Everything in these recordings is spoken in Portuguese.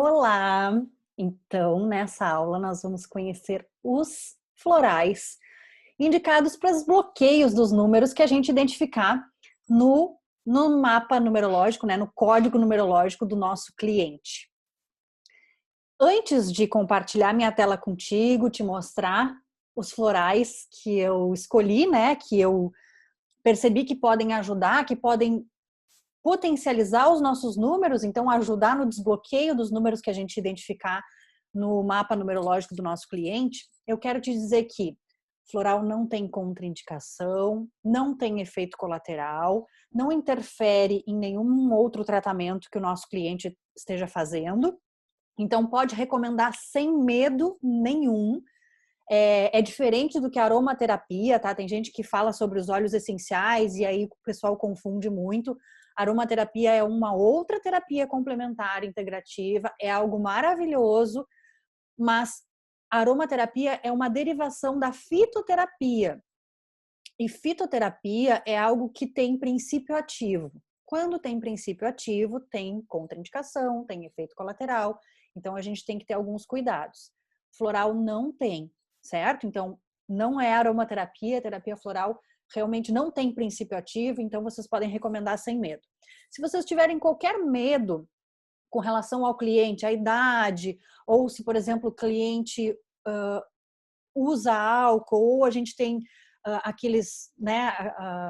Olá! Então, nessa aula, nós vamos conhecer os florais indicados para os bloqueios dos números que a gente identificar no mapa numerológico, né, no código numerológico do nosso cliente. Antes de compartilhar minha tela contigo, te mostrar os florais que eu escolhi, né, que eu percebi que podem ajudar, que podem potencializar os nossos números, então ajudar no desbloqueio dos números que a gente identificar no mapa numerológico do nosso cliente, eu quero te dizer que floral não tem contraindicação, não tem efeito colateral, não interfere em nenhum outro tratamento que o nosso cliente esteja fazendo, então pode recomendar sem medo nenhum. É diferente do que a aromaterapia, tá? Tem gente que fala sobre os óleos essenciais e aí o pessoal confunde muito. A aromaterapia é uma outra terapia complementar integrativa, é algo maravilhoso, mas a aromaterapia é uma derivação da fitoterapia. E fitoterapia é algo que tem princípio ativo. Quando tem princípio ativo, tem contraindicação, tem efeito colateral, então a gente tem que ter alguns cuidados. Floral não tem, certo? Então, não é aromaterapia, terapia floral realmente não tem princípio ativo, então vocês podem recomendar sem medo. Se vocês tiverem qualquer medo com relação ao cliente, a idade, ou se, por exemplo, o cliente usa álcool, ou a gente tem aqueles, né,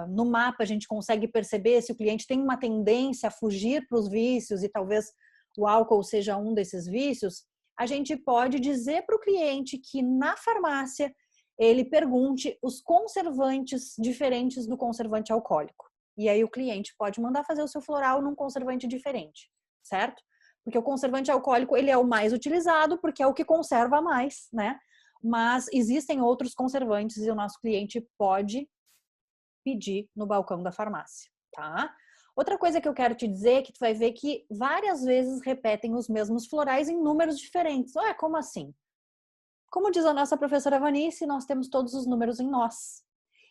no mapa a gente consegue perceber se o cliente tem uma tendência a fugir para os vícios e talvez o álcool seja um desses vícios, a gente pode dizer para o cliente que na farmácia ele pergunte os conservantes diferentes do conservante alcoólico. E aí o cliente pode mandar fazer o seu floral num conservante diferente, certo? Porque o conservante alcoólico ele é o mais utilizado porque é o que conserva mais, né? Mas existem outros conservantes e o nosso cliente pode pedir no balcão da farmácia, tá? Outra coisa que eu quero te dizer é que tu vai ver que várias vezes repetem os mesmos florais em números diferentes. Ué, como assim? Como diz a nossa professora Vanice, nós temos todos os números em nós.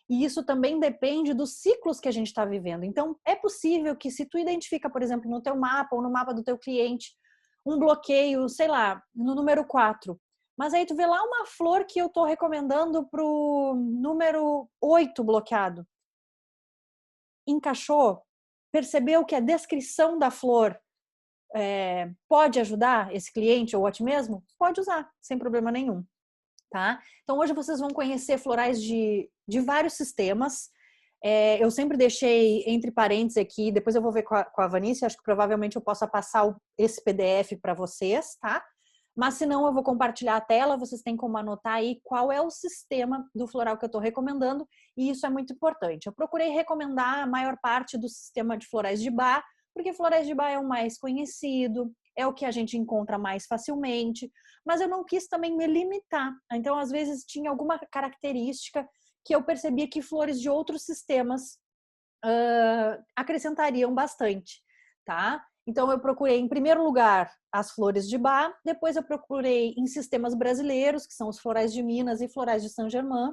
E isso também depende dos ciclos que a gente está vivendo. Então, é possível que se tu identifica, por exemplo, no teu mapa ou no mapa do teu cliente, um bloqueio, sei lá, no número 4, mas aí tu vê lá uma flor que eu estou recomendando para o número 8 bloqueado. Encaixou? Percebeu que a descrição da flor pode ajudar esse cliente ou a ti mesmo? Pode usar, sem problema nenhum. Tá? Então hoje vocês vão conhecer florais de vários sistemas. Eu sempre deixei entre parênteses aqui, depois eu vou ver com a Vanice, acho que provavelmente eu possa passar esse PDF para vocês, tá? Mas se não, eu vou compartilhar a tela, vocês têm como anotar aí qual é o sistema do floral que eu estou recomendando, e isso é muito importante. Eu procurei recomendar a maior parte do sistema de florais de Bach, porque florais de Bach é o mais conhecido, é o que a gente encontra mais facilmente, mas eu não quis também me limitar. Então, às vezes, tinha alguma característica que eu percebia que flores de outros sistemas acrescentariam bastante, tá? Então, eu procurei, em primeiro lugar, as flores de Bach, depois eu procurei em sistemas brasileiros, que são os florais de Minas e florais de Saint-Germain,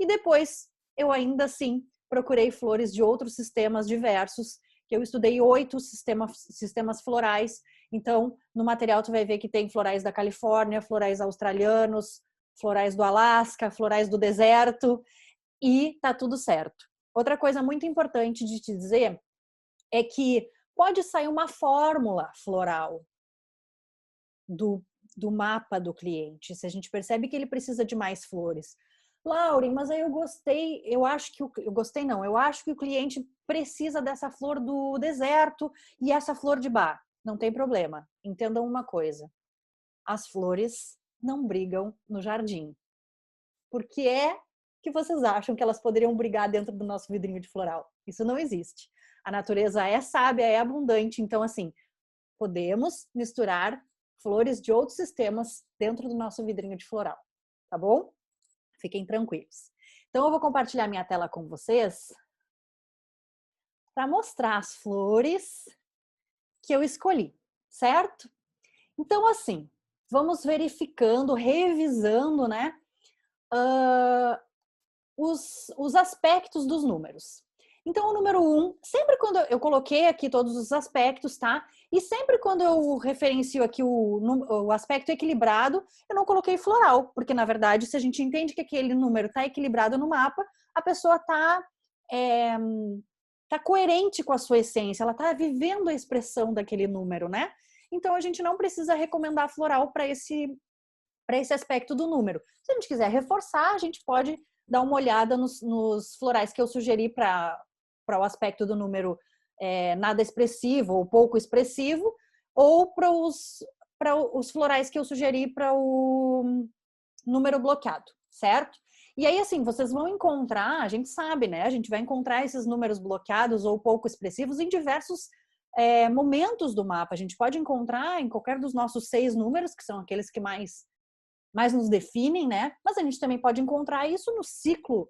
e depois eu ainda assim procurei flores de outros sistemas diversos, que eu estudei 8 sistemas florais. Então, no material tu vai ver que tem florais da Califórnia, florais australianos, florais do Alasca, florais do deserto, e tá tudo certo. Outra coisa muito importante de te dizer é que pode sair uma fórmula floral do mapa do cliente, se a gente percebe que ele precisa de mais flores. Lauren, mas aí eu gostei, eu acho que eu acho que o cliente precisa dessa flor do deserto e essa flor de Bach. Não tem problema. Entendam uma coisa. As flores não brigam no jardim. Por que é que vocês acham que elas poderiam brigar dentro do nosso vidrinho de floral? Isso não existe. A natureza é sábia, é abundante, então assim, podemos misturar flores de outros sistemas dentro do nosso vidrinho de floral, tá bom? Fiquem tranquilos. Então, eu vou compartilhar minha tela com vocês para mostrar as flores que eu escolhi, certo? Então, assim, vamos verificando, revisando, né, os aspectos dos números. Então, o número 1, sempre quando eu coloquei aqui todos os aspectos, tá? E sempre quando eu referencio aqui o aspecto equilibrado, eu não coloquei floral, porque na verdade, se a gente entende que aquele número está equilibrado no mapa, a pessoa tá coerente com a sua essência, ela está vivendo a expressão daquele número, né? Então, a gente não precisa recomendar floral para esse aspecto do número. Se a gente quiser reforçar, a gente pode dar uma olhada nos florais que eu sugeri para o aspecto do número nada expressivo ou pouco expressivo, ou para os florais que eu sugeri para o número bloqueado, certo? E aí, assim, vocês vão encontrar, a gente sabe, né? A gente vai encontrar esses números bloqueados ou pouco expressivos em diversos momentos do mapa. A gente pode encontrar em qualquer dos nossos 6 números, que são aqueles que mais nos definem, né? Mas a gente também pode encontrar isso no ciclo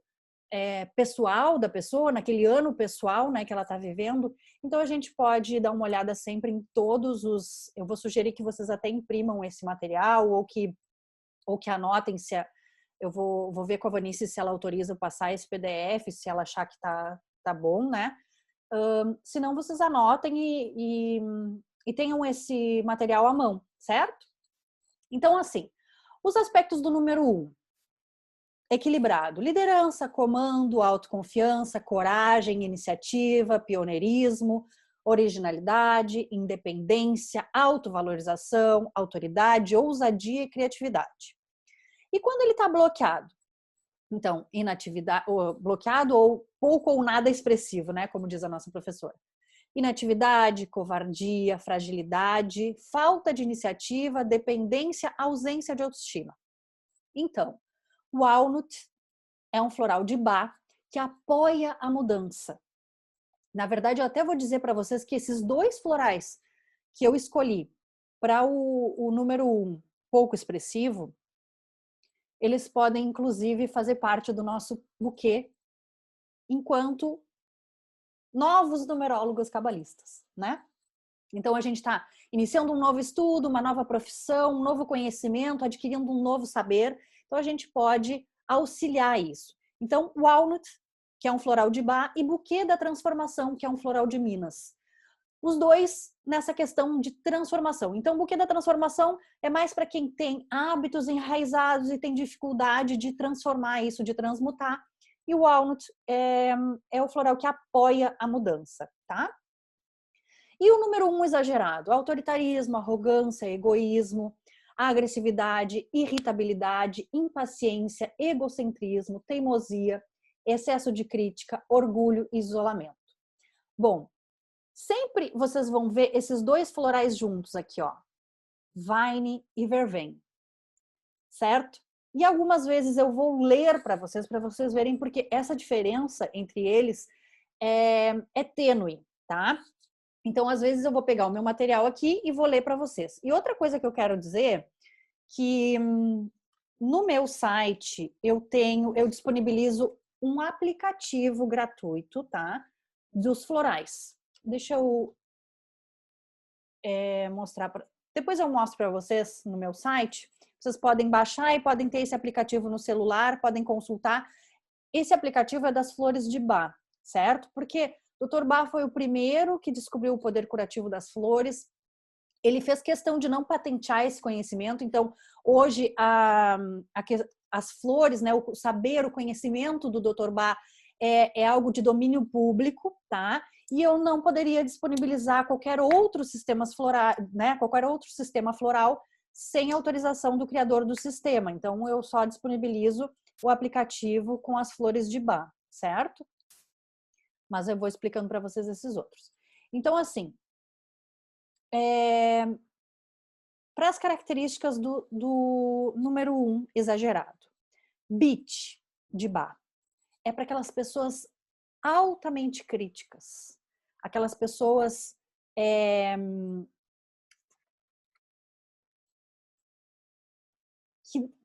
pessoal da pessoa, naquele ano pessoal, né, que ela está vivendo. Então a gente pode dar uma olhada sempre em todos os. Eu vou sugerir que vocês até imprimam esse material ou que anotem se eu vou ver com a Vanice se ela autoriza eu passar esse PDF, se ela achar que tá bom, né? Se não, vocês anotem e tenham esse material à mão, certo? Então, assim, os aspectos do número 1. Equilibrado. Liderança, comando, autoconfiança, coragem, iniciativa, pioneirismo, originalidade, independência, autovalorização, autoridade, ousadia e criatividade. E quando ele está bloqueado? Então, inatividade, ou bloqueado ou pouco ou nada expressivo, né? Como diz a nossa professora. Inatividade, covardia, fragilidade, falta de iniciativa, dependência, ausência de autoestima. Então, o walnut é um floral de Bach que apoia a mudança. Na verdade, eu até vou dizer para vocês que esses 2 florais que eu escolhi para o número 1, pouco expressivo, eles podem, inclusive, fazer parte do nosso buquê enquanto novos numerólogos cabalistas, né? Então, a gente está iniciando um novo estudo, uma nova profissão, um novo conhecimento, adquirindo um novo saber. Então, a gente pode auxiliar isso. Então, Walnut, que é um floral de Bach, e Buquê da Transformação, que é um floral de Minas. Os 2 nessa questão de transformação. Então, o Buquê da Transformação é mais para quem tem hábitos enraizados e tem dificuldade de transformar isso, de transmutar. E o Walnut é o floral que apoia a mudança, tá? E o número 1 exagerado? Autoritarismo, arrogância, egoísmo, agressividade, irritabilidade, impaciência, egocentrismo, teimosia, excesso de crítica, orgulho e isolamento. Bom, sempre vocês vão ver esses 2 florais juntos aqui, ó. Vine e vervém. Certo? E algumas vezes eu vou ler para vocês verem, porque essa diferença entre eles é tênue, tá? Então, às vezes eu vou pegar o meu material aqui e vou ler para vocês. E outra coisa que eu quero dizer que no meu site eu disponibilizo um aplicativo gratuito, tá? Dos florais. Deixa eu mostrar depois eu mostro para vocês no meu site. Vocês podem baixar e podem ter esse aplicativo no celular, podem consultar. Esse aplicativo é das flores de Bach, certo? Porque Dr. Bach foi o primeiro que descobriu o poder curativo das flores. Ele fez questão de não patentear esse conhecimento. Então, hoje, as flores, né, o saber, o conhecimento do Dr. Bach é algo de domínio público, tá? E eu não poderia disponibilizar qualquer outro sistema floral, né, qualquer outro sistema floral sem autorização do criador do sistema. Então, eu só disponibilizo o aplicativo com as flores de Bach, certo? Mas eu vou explicando para vocês esses outros. Então, assim, para as características do número 1 exagerado. Beat de Bach é para aquelas pessoas altamente críticas, aquelas pessoas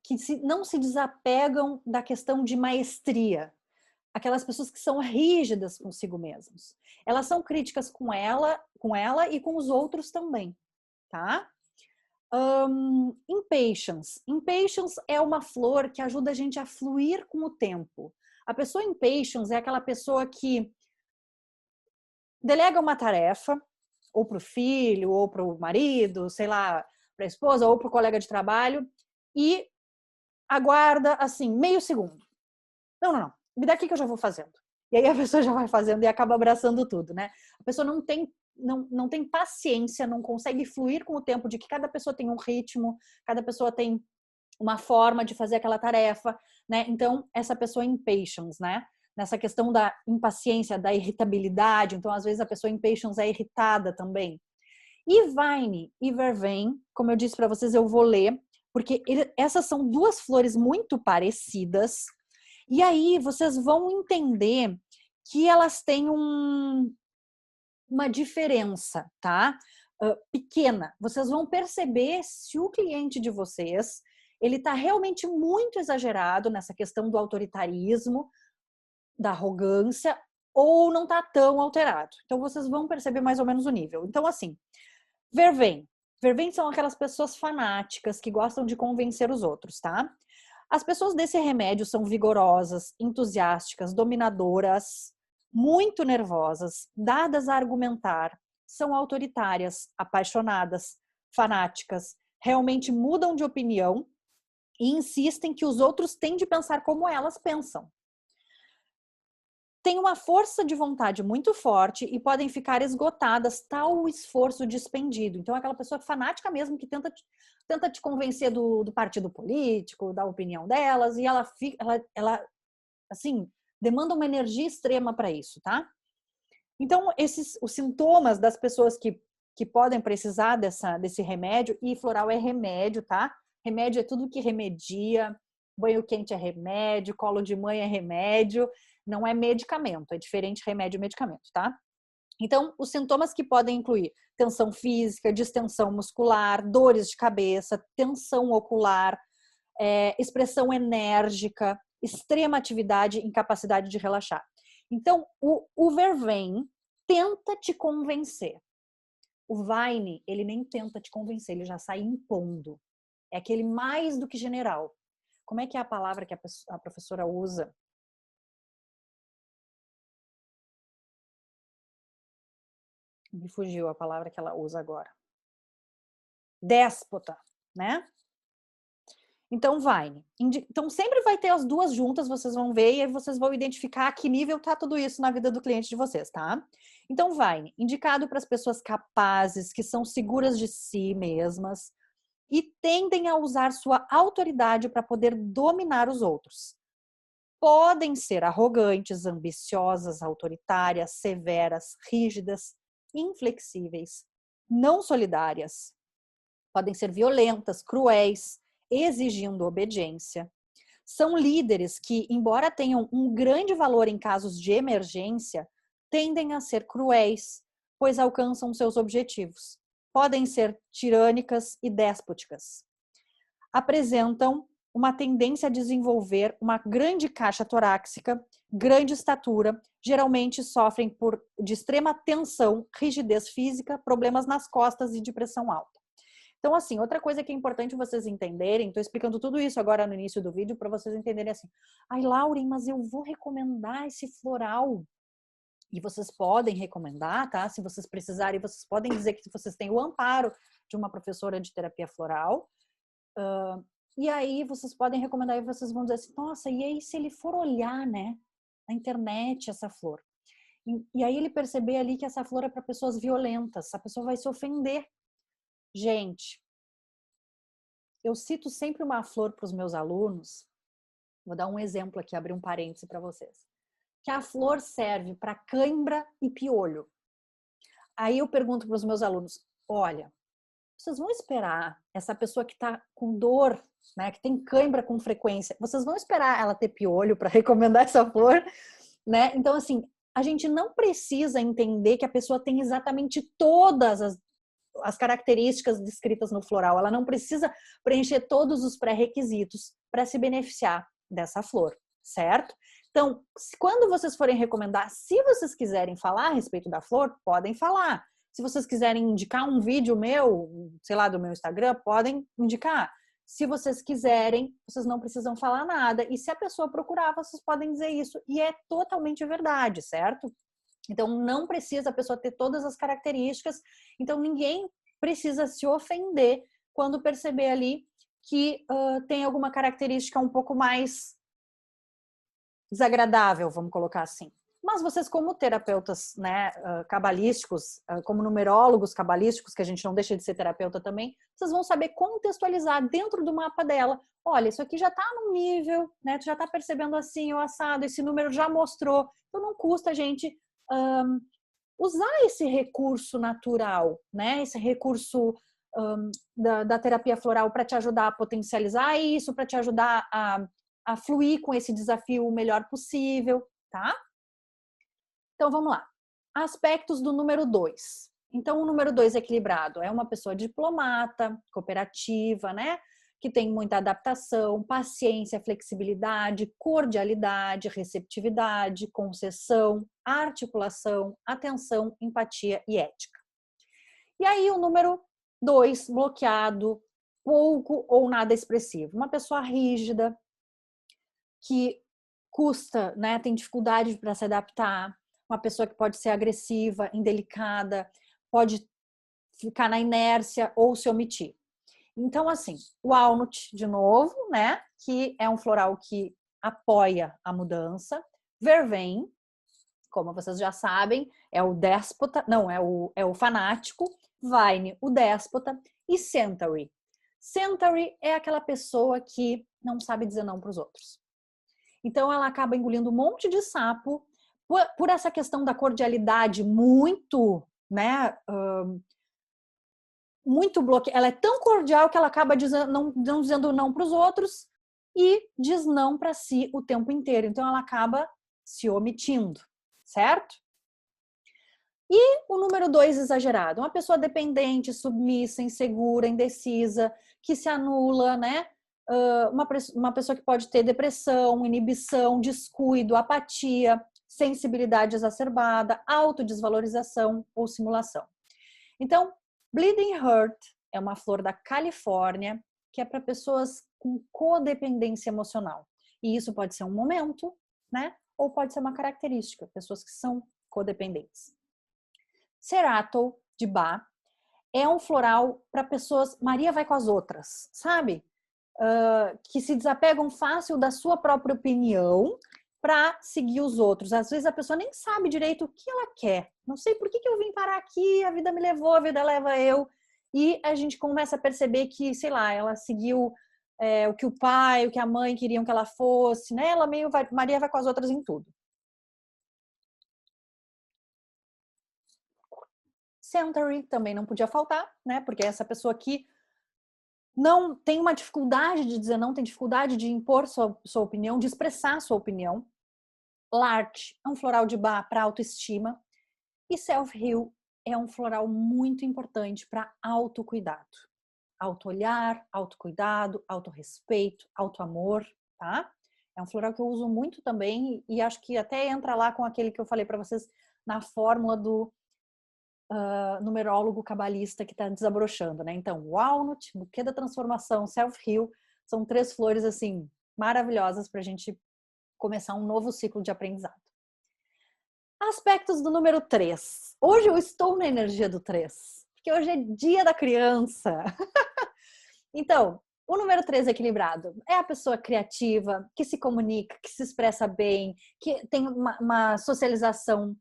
que não se desapegam da questão de maestria, aquelas pessoas que são rígidas consigo mesmos. Elas são críticas com ela e com os outros também, tá? Impatience. Impatience é uma flor que ajuda a gente a fluir com o tempo. A pessoa impatience é aquela pessoa que delega uma tarefa, ou para o filho, ou para o marido, sei lá, para a esposa, ou para o colega de trabalho, e aguarda, assim, meio segundo. Não, me dá aqui que eu já vou fazendo. E aí a pessoa já vai fazendo e acaba abraçando tudo, né? A pessoa não tem paciência, não consegue fluir com o tempo de que cada pessoa tem um ritmo, cada pessoa tem uma forma de fazer aquela tarefa, né? Então, essa pessoa impatience, né? Nessa questão da impaciência, da irritabilidade. Então, às vezes, a pessoa impatience é irritada também. E Vine e Vervain, como eu disse para vocês, eu vou ler, porque essas são duas flores muito parecidas. E aí, vocês vão entender que elas têm uma diferença, tá? Pequena. Vocês vão perceber se o cliente de vocês ele está realmente muito exagerado nessa questão do autoritarismo, da arrogância, ou não está tão alterado. Então, vocês vão perceber mais ou menos o nível. Então, assim, Vervain. Vervain são aquelas pessoas fanáticas que gostam de convencer os outros, tá? As pessoas desse remédio são vigorosas, entusiásticas, dominadoras, muito nervosas, dadas a argumentar, são autoritárias, apaixonadas, fanáticas, realmente mudam de opinião e insistem que os outros têm de pensar como elas pensam. Têm uma força de vontade muito forte e podem ficar esgotadas tal o esforço despendido. Então, aquela pessoa fanática mesmo que tenta te convencer do partido político, da opinião delas, e ela assim, demanda uma energia extrema para isso, tá? Então, os sintomas das pessoas que podem precisar desse remédio, e floral é remédio, tá? Remédio é tudo que remedia, banho quente é remédio, colo de mãe é remédio, não é medicamento, é diferente remédio e medicamento, tá? Então, os sintomas que podem incluir tensão física, distensão muscular, dores de cabeça, tensão ocular, expressão enérgica, extrema atividade, incapacidade de relaxar. Então, o Vervain tenta te convencer. O Vine, ele nem tenta te convencer, ele já sai impondo. É aquele mais do que general. Como é que é a palavra que a professora usa? Me fugiu a palavra que ela usa agora. Déspota, né? Então, Vine. Então, sempre vai ter as duas juntas, vocês vão ver, e aí vocês vão identificar a que nível tá tudo isso na vida do cliente de vocês, tá? Então, Vine, indicado para as pessoas capazes, que são seguras de si mesmas e tendem a usar sua autoridade para poder dominar os outros. Podem ser arrogantes, ambiciosas, autoritárias, severas, rígidas, inflexíveis, não solidárias. Podem ser violentas, cruéis, exigindo obediência. São líderes que, embora tenham um grande valor em casos de emergência, tendem a ser cruéis, pois alcançam seus objetivos. Podem ser tirânicas e déspticas. Apresentam uma tendência a desenvolver uma grande caixa torácica, grande estatura, geralmente sofrem de extrema tensão, rigidez física, problemas nas costas e depressão alta. Então, assim, outra coisa que é importante vocês entenderem, estou explicando tudo isso agora no início do vídeo para vocês entenderem assim, ai, Lauren, mas eu vou recomendar esse floral. E vocês podem recomendar, tá? Se vocês precisarem, vocês podem dizer que vocês têm o amparo de uma professora de terapia floral. E aí vocês podem recomendar e vocês vão dizer assim, nossa, e aí se ele for olhar, né, na internet essa flor? E aí ele perceber ali que essa flor é para pessoas violentas, a pessoa vai se ofender. Gente, eu cito sempre uma flor para os meus alunos, vou dar um exemplo aqui, abrir um parêntese para vocês, que a flor serve para cãibra e piolho. Aí eu pergunto para os meus alunos, olha, vocês vão esperar essa pessoa que está com dor, né, que tem cãibra com frequência, vocês vão esperar ela ter piolho para recomendar essa flor, né? Então, assim, a gente não precisa entender que a pessoa tem exatamente todas as características descritas no floral. Ela não precisa preencher todos os pré-requisitos para se beneficiar dessa flor, certo? Então, quando vocês forem recomendar, se vocês quiserem falar a respeito da flor, podem falar. Se vocês quiserem indicar um vídeo meu, sei lá, do meu Instagram, podem indicar. Se vocês quiserem, vocês não precisam falar nada. E se a pessoa procurar, vocês podem dizer isso. E é totalmente verdade, certo? Então, não precisa a pessoa ter todas as características. Então, ninguém precisa se ofender quando perceber ali que tem alguma característica um pouco mais desagradável, vamos colocar assim. Mas vocês, como terapeutas, né, cabalísticos, como numerólogos cabalísticos, que a gente não deixa de ser terapeuta também, vocês vão saber contextualizar dentro do mapa dela. Olha, isso aqui já está no nível, né? Tu já está percebendo assim, o assado, esse número já mostrou. Então não custa a gente usar esse recurso natural, né? Esse recurso da terapia floral para te ajudar a potencializar isso, para te ajudar a fluir com esse desafio o melhor possível, tá? Então, vamos lá. Aspectos do número 2. Então, o número 2 equilibrado é uma pessoa diplomata, cooperativa, né? Que tem muita adaptação, paciência, flexibilidade, cordialidade, receptividade, concessão, articulação, atenção, empatia e ética. E aí, o número 2, bloqueado, pouco ou nada expressivo. Uma pessoa rígida, que custa, né? Tem dificuldade para se adaptar, uma pessoa que pode ser agressiva, indelicada, pode ficar na inércia ou se omitir. Então, assim, o walnut, de novo, né? Que é um floral que apoia a mudança. Vervain, como vocês já sabem, é o déspota, não, é o fanático. Vine, o déspota. E Centauri. Centauri é aquela pessoa que não sabe dizer não para os outros. Então, ela acaba engolindo um monte de sapo por essa questão da cordialidade muito, né, muito bloqueada. Ela é tão cordial que ela acaba não dizendo não para os outros e diz não para si o tempo inteiro. Então, ela acaba se omitindo, certo? E o número 2 exagerado, uma pessoa dependente, submissa, insegura, indecisa, que se anula, né? Uma pessoa que pode ter depressão, inibição, descuido, apatia, sensibilidade exacerbada, autodesvalorização ou simulação. Então, Bleeding Heart é uma flor da Califórnia que é para pessoas com codependência emocional. E isso pode ser um momento, né? Ou pode ser uma característica, pessoas que são codependentes. Cerato, de Bach, é um floral para pessoas, Maria vai com as outras, sabe? Que se desapegam fácil da sua própria opinião para seguir os outros. Às vezes a pessoa nem sabe direito o que ela quer. Não sei por que eu vim parar aqui, a vida me levou, a vida leva eu. E a gente começa a perceber que, sei lá, ela seguiu o que o pai, o que a mãe queriam que ela fosse, né? Ela Maria vai com as outras em tudo. Centauri também não podia faltar, né? Porque essa pessoa aqui não tem uma dificuldade de dizer não, tem dificuldade de impor sua opinião, de expressar sua opinião. Larch é um floral de Bach para autoestima. E Self-Heal é um floral muito importante para autocuidado. Auto-olhar, autocuidado, autorrespeito, auto-amor, tá? É um floral que eu uso muito também e acho que até entra lá com aquele que eu falei para vocês na fórmula do numerólogo cabalista que está desabrochando, né? Então, Walnut, Buquê da Transformação, Self-Heal, são 3 flores, assim, maravilhosas para a gente começar um novo ciclo de aprendizado. Aspectos do número 3. Hoje eu estou na energia do 3, porque hoje é dia da criança. Então, o número 3 equilibrado é a pessoa criativa, que se comunica, que se expressa bem, que tem uma socialização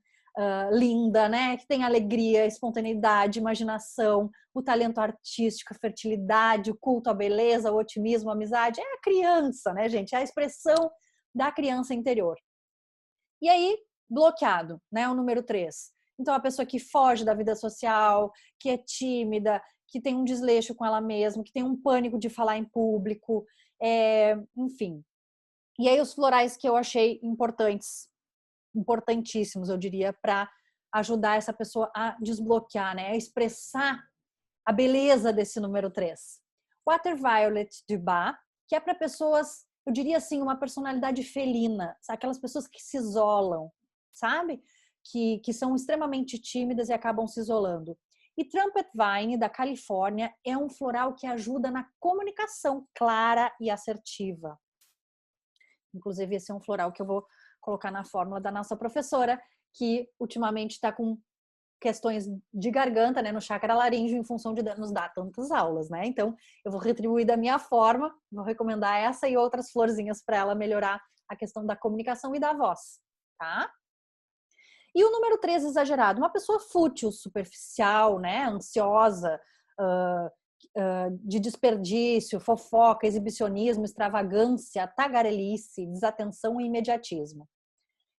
linda, né? Que tem alegria, espontaneidade, imaginação, o talento artístico, a fertilidade, o culto à beleza, o otimismo, a amizade. É a criança, né, gente? É a expressão da criança interior. E aí, bloqueado, né? O número 3. Então, a pessoa que foge da vida social, que é tímida, que tem um desleixo com ela mesma, que tem um pânico de falar em público, enfim. E aí, os florais que eu achei importantíssimos, eu diria, para ajudar essa pessoa a desbloquear, né? A expressar a beleza desse número 3. Water Violet de Bach, que é para pessoas, eu diria assim, uma personalidade felina, aquelas pessoas que se isolam, sabe? Que são extremamente tímidas e acabam se isolando. E Trumpet Vine, da Califórnia, é um floral que ajuda na comunicação clara e assertiva. Inclusive, esse é um floral que eu vou colocar na fórmula da nossa professora, que ultimamente está com questões de garganta, né, no chakra laríngeo, em função de nos dar tantas aulas, né? Então, eu vou retribuir da minha forma, vou recomendar essa e outras florzinhas para ela melhorar a questão da comunicação e da voz, tá? E o número 3, exagerado, uma pessoa fútil, superficial, né, ansiosa, de desperdício, fofoca, exibicionismo, extravagância, tagarelice, desatenção e imediatismo.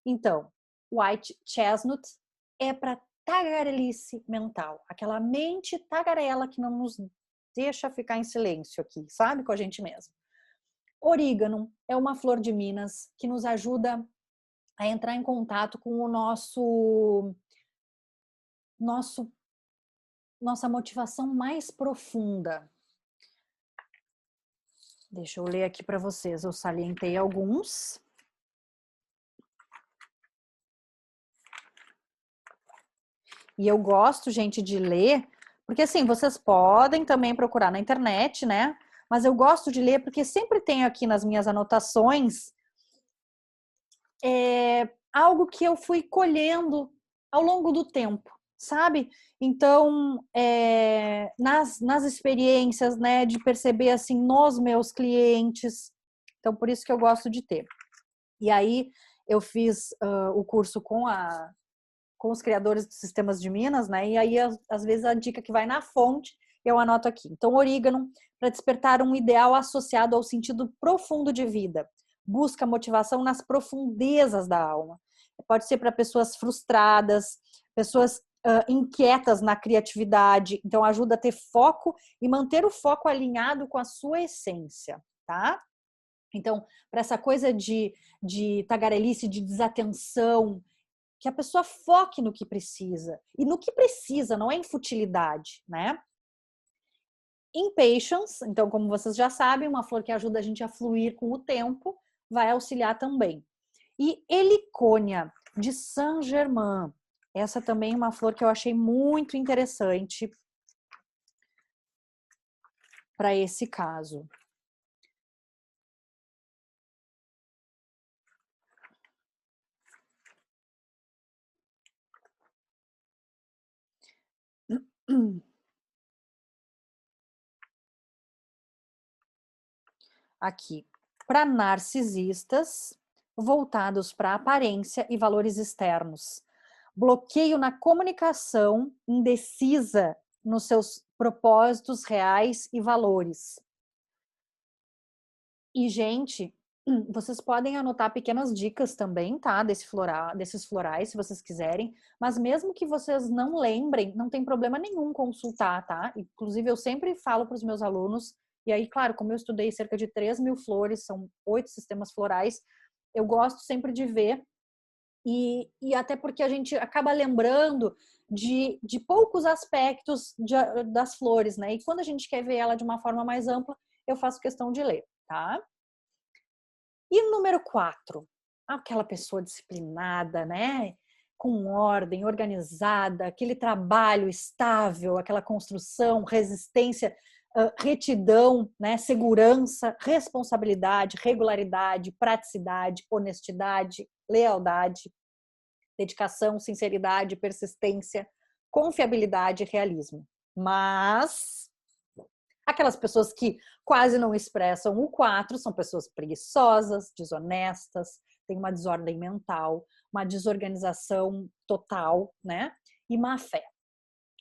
Então, White Chestnut é para tagarelice mental, aquela mente tagarela que não nos deixa ficar em silêncio aqui, sabe, com a gente mesmo. Orégano é uma flor de Minas que nos ajuda a entrar em contato com o nossa motivação mais profunda. Deixa eu ler aqui para vocês, eu salientei alguns. E eu gosto, gente, de ler, porque assim, vocês podem também procurar na internet, né? Mas eu gosto de ler porque sempre tenho aqui nas minhas anotações algo que eu fui colhendo ao longo do tempo, sabe? Então, nas experiências, né, de perceber assim nos meus clientes. Então, por isso que eu gosto de ter. E aí, eu fiz o curso com os criadores dos sistemas de Minas, né? E aí, às vezes, a dica que vai na fonte, eu anoto aqui. Então, orégano, para despertar um ideal associado ao sentido profundo de vida. Busca motivação nas profundezas da alma. Pode ser para pessoas frustradas, pessoas inquietas na criatividade. Então, ajuda a ter foco e manter o foco alinhado com a sua essência, tá? Então, para essa coisa de tagarelice, de desatenção, que a pessoa foque no que precisa. E no que precisa, não é em futilidade, né? Impatience, então, como vocês já sabem, uma flor que ajuda a gente a fluir com o tempo, vai auxiliar também. E helicônia, de Saint-Germain. Essa também é uma flor que eu achei muito interessante para esse caso. Aqui, para narcisistas voltados para aparência e valores externos. Bloqueio na comunicação, indecisa nos seus propósitos reais e valores. E, gente, vocês podem anotar pequenas dicas também, tá? Desses florais, se vocês quiserem. Mas mesmo que vocês não lembrem, não tem problema nenhum consultar, tá? Inclusive, eu sempre falo para os meus alunos, e aí, claro, como eu estudei cerca de 3.000 flores, são 8 sistemas florais, eu gosto sempre de ver, e até porque a gente acaba lembrando de poucos aspectos das flores, né? E quando a gente quer ver ela de uma forma mais ampla, eu faço questão de ler, tá? E número 4, aquela pessoa disciplinada, né? Com ordem, organizada, aquele trabalho estável, aquela construção, resistência, retidão, né? Segurança, responsabilidade, regularidade, praticidade, honestidade, lealdade, dedicação, sinceridade, persistência, confiabilidade e realismo. Mas aquelas pessoas que quase não expressam o 4 são pessoas preguiçosas, desonestas, têm uma desordem mental, uma desorganização total, né? E má fé.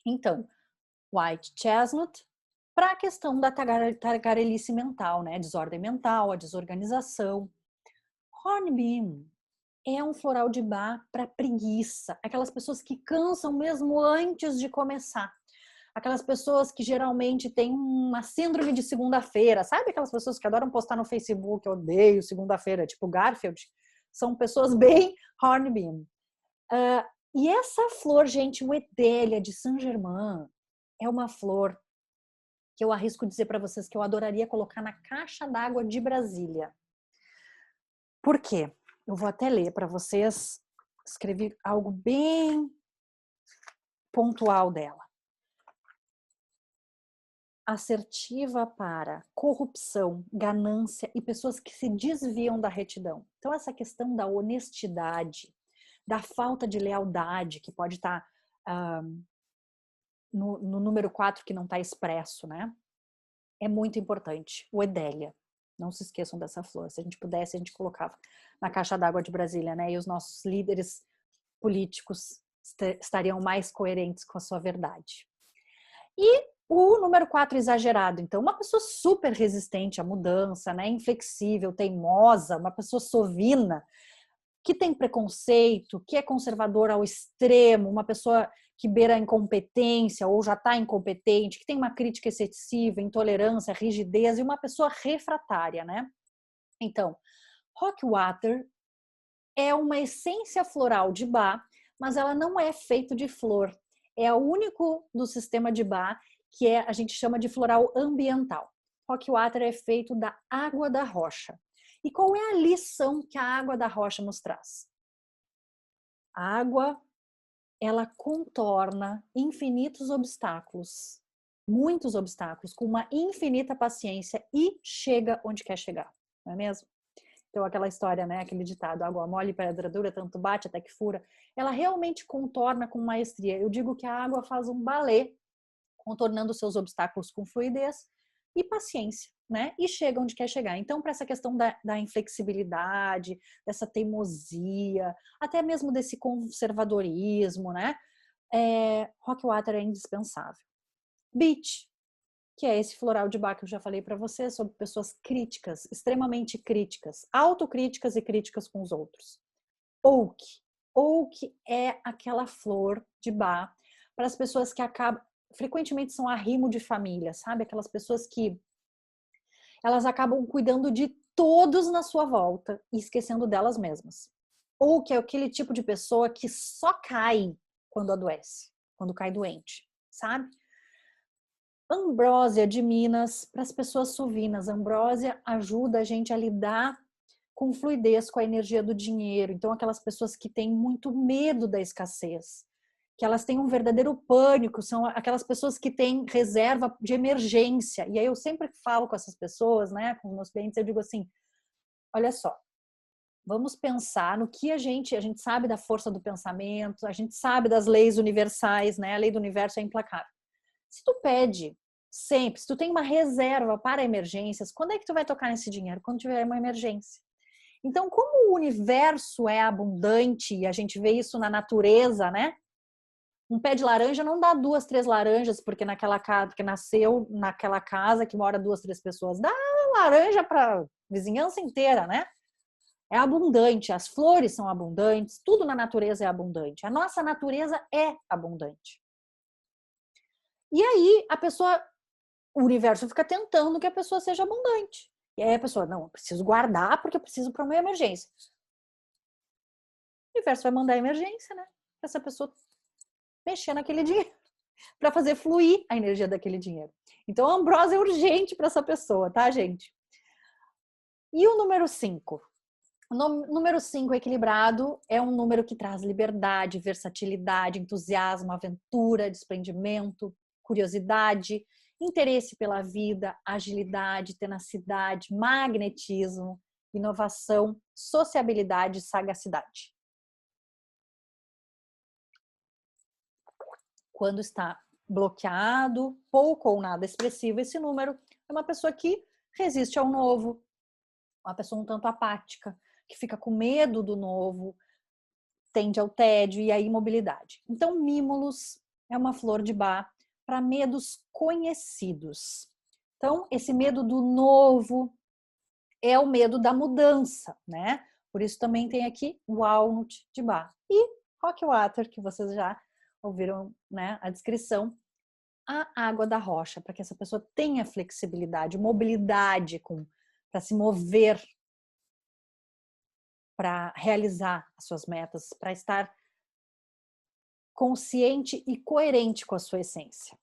Então, White Chestnut, para a questão da tagarelice mental, né? Desordem mental, a desorganização. Hornbeam é um floral de bar para preguiça, aquelas pessoas que cansam mesmo antes de começar. Aquelas pessoas que geralmente têm uma síndrome de segunda-feira, sabe? Aquelas pessoas que adoram postar no Facebook, eu odeio segunda-feira, tipo Garfield. São pessoas bem Hornbeam. E essa flor, gente, o Edélia de Saint-Germain, é uma flor que eu arrisco dizer para vocês que eu adoraria colocar na caixa d'água de Brasília. Por quê? Eu vou até ler para vocês, escrevi algo bem pontual dela. Assertiva para corrupção, ganância e pessoas que se desviam da retidão. Então, essa questão da honestidade, da falta de lealdade, que pode estar no número 4 que não está expresso, né? É muito importante. O Edélia. Não se esqueçam dessa flor. Se a gente pudesse, a gente colocava na caixa d'água de Brasília, né? E os nossos líderes políticos estariam mais coerentes com a sua verdade. E o número 4 exagerado. Então, uma pessoa super resistente à mudança, né? Inflexível, teimosa, uma pessoa sovina, que tem preconceito, que é conservadora ao extremo, uma pessoa que beira a incompetência ou já está incompetente, que tem uma crítica excessiva, intolerância, rigidez e uma pessoa refratária, né? Então, Rockwater é uma essência floral de Bach, mas ela não é feita de flor. É o único do sistema de Bach que a gente chama de floral ambiental. Rockwater é feito da água da rocha. E qual é a lição que a água da rocha nos traz? A água, ela contorna infinitos obstáculos, muitos obstáculos, com uma infinita paciência e chega onde quer chegar, não é mesmo? Então, aquela história, né? Aquele ditado, água mole, pedra dura, tanto bate até que fura. Ela realmente contorna com maestria. Eu digo que a água faz um balé, contornando seus obstáculos com fluidez e paciência, né? E chega onde quer chegar. Então, para essa questão da inflexibilidade, dessa teimosia, até mesmo desse conservadorismo, né? Rockwater é indispensável. Beach, que é esse floral de Bach que eu já falei para você, sobre pessoas críticas, extremamente críticas, autocríticas e críticas com os outros. Oak é aquela flor de Bach para as pessoas que frequentemente são arrimo de família, sabe? Aquelas pessoas que elas acabam cuidando de todos na sua volta e esquecendo delas mesmas. Oak é aquele tipo de pessoa que só cai quando adoece, quando cai doente, sabe? Ambrósia de Minas para as pessoas suvinas. Ambrósia ajuda a gente a lidar com fluidez com a energia do dinheiro. Então, aquelas pessoas que têm muito medo da escassez, que elas têm um verdadeiro pânico, são aquelas pessoas que têm reserva de emergência. E aí eu sempre falo com essas pessoas, né, com os meus clientes, eu digo assim, olha só, vamos pensar no que a gente sabe da força do pensamento, a gente sabe das leis universais, né? A lei do universo é implacável. Se tu pede sempre, se tu tem uma reserva para emergências, quando é que tu vai tocar nesse dinheiro? Quando tiver uma emergência. Então, como o universo é abundante, e a gente vê isso na natureza, né? Um pé de laranja não dá 2, 3 laranjas, porque nasceu naquela casa que mora 2, 3 pessoas. Dá laranja para vizinhança inteira, né? É abundante, as flores são abundantes, tudo na natureza é abundante. A nossa natureza é abundante. E aí, o universo fica tentando que a pessoa seja abundante. E aí a pessoa, não, eu preciso guardar porque eu preciso para uma emergência. O universo vai mandar emergência, né? Para essa pessoa mexer naquele dinheiro, para fazer fluir a energia daquele dinheiro. Então, a ambrósia é urgente para essa pessoa, tá, gente? E o número 5? O número 5 equilibrado é um número que traz liberdade, versatilidade, entusiasmo, aventura, desprendimento, curiosidade, interesse pela vida, agilidade, tenacidade, magnetismo, inovação, sociabilidade e sagacidade. Quando está bloqueado, pouco ou nada expressivo, esse número é uma pessoa que resiste ao novo, uma pessoa um tanto apática, que fica com medo do novo, tende ao tédio e à imobilidade. Então, Mimulus é uma flor de Bach para medos conhecidos. Então, esse medo do novo é o medo da mudança, né? Por isso também tem aqui Walnut de Bach. E Rockwater, que vocês já ouviram, né, a descrição, a água da rocha, para que essa pessoa tenha flexibilidade, mobilidade para se mover, para realizar as suas metas, para estar consciente e coerente com a sua essência.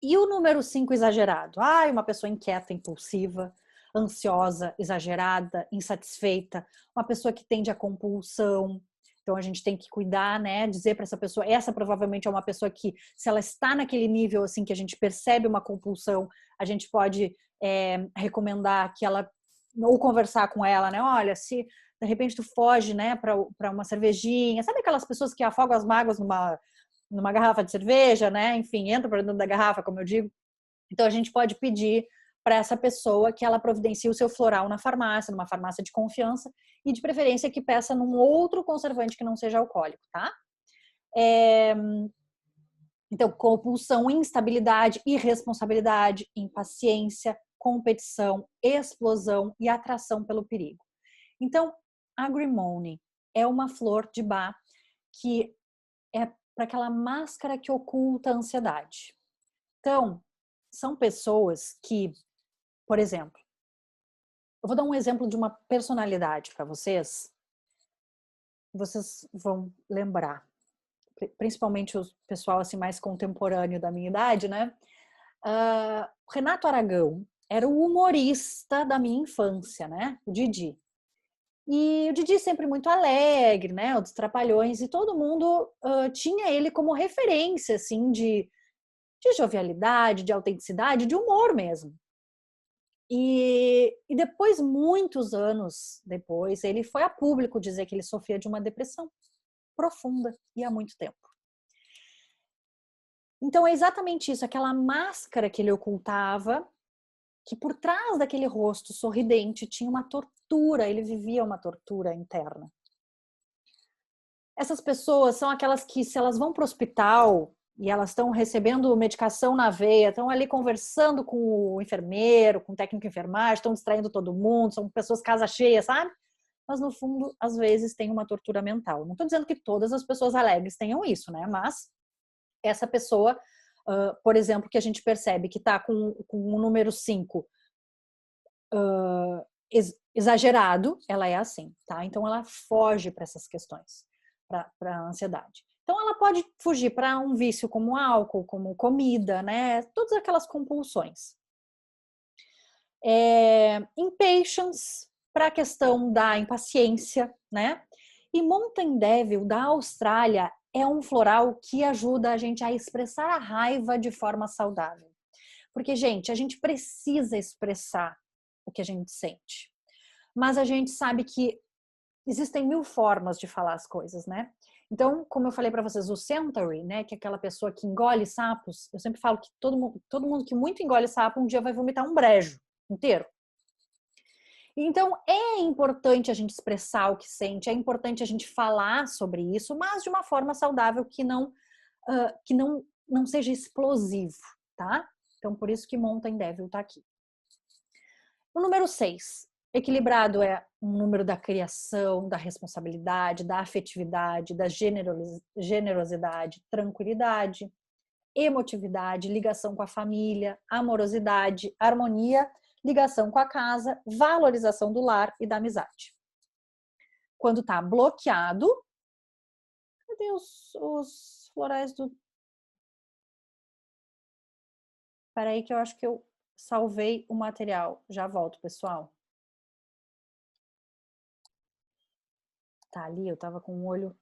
E o número 5 exagerado? Uma pessoa inquieta, impulsiva, ansiosa, exagerada, insatisfeita, uma pessoa que tende à compulsão. Então a gente tem que cuidar, né? Dizer para essa pessoa, essa provavelmente é uma pessoa que, se ela está naquele nível assim que a gente percebe uma compulsão, a gente pode recomendar que ela, ou conversar com ela, né? Olha, se de repente tu foge, né, para uma cervejinha. Sabe aquelas pessoas que afogam as mágoas numa garrafa de cerveja, né? Enfim, entra para dentro da garrafa, como eu digo. Então a gente pode pedir para essa pessoa que ela providencie o seu floral na farmácia, numa farmácia de confiança, e de preferência que peça num outro conservante que não seja alcoólico, tá? Então, compulsão, instabilidade, irresponsabilidade, impaciência, competição, explosão e atração pelo perigo. Então, agrimony é uma flor de Bach que é para aquela máscara que oculta a ansiedade. Então, são pessoas que, por exemplo, eu vou dar um exemplo de uma personalidade para vocês vão lembrar, principalmente o pessoal assim mais contemporâneo da minha idade, né? Renato Aragão era o humorista da minha infância, né? O Didi. E o Didi sempre muito alegre, né? O dos Trapalhões, e todo mundo tinha ele como referência, assim, de jovialidade, de autenticidade, de humor mesmo. E depois, muitos anos depois, ele foi a público dizer que ele sofria de uma depressão profunda e há muito tempo. Então é exatamente isso, aquela máscara que ele ocultava, que por trás daquele rosto sorridente tinha uma tortura, ele vivia uma tortura interna. Essas pessoas são aquelas que, se elas vão para o hospital e elas estão recebendo medicação na veia, estão ali conversando com o enfermeiro, com o técnico de enfermagem, estão distraindo todo mundo, são pessoas casa cheia, sabe? Mas no fundo, às vezes, tem uma tortura mental. Não estou dizendo que todas as pessoas alegres tenham isso, né? Mas essa pessoa, por exemplo, que a gente percebe que está com o número 5 exagerado, ela é assim, tá? Então ela foge para essas questões, para a ansiedade. Então ela pode fugir para um vício como álcool, como comida, né? Todas aquelas compulsões. Impatience, para a questão da impaciência, né? E Mountain Devil, da Austrália, é um floral que ajuda a gente a expressar a raiva de forma saudável. Porque, gente, a gente precisa expressar o que a gente sente. Mas a gente sabe que existem 1000 formas de falar as coisas, né? Então, como eu falei para vocês, o Centauri, né, que é aquela pessoa que engole sapos, eu sempre falo que todo mundo que muito engole sapo um dia vai vomitar um brejo inteiro. Então, é importante a gente expressar o que sente, é importante a gente falar sobre isso, mas de uma forma saudável que não seja explosivo, tá? Então, por isso que Mountain Devil tá aqui. O número 6. Equilibrado é um número da criação, da responsabilidade, da afetividade, da generosidade, tranquilidade, emotividade, ligação com a família, amorosidade, harmonia, ligação com a casa, valorização do lar e da amizade. Quando está bloqueado, cadê os florais do... Espera aí que eu acho que eu salvei o material. Já volto, pessoal. Tá ali, eu tava com o olho...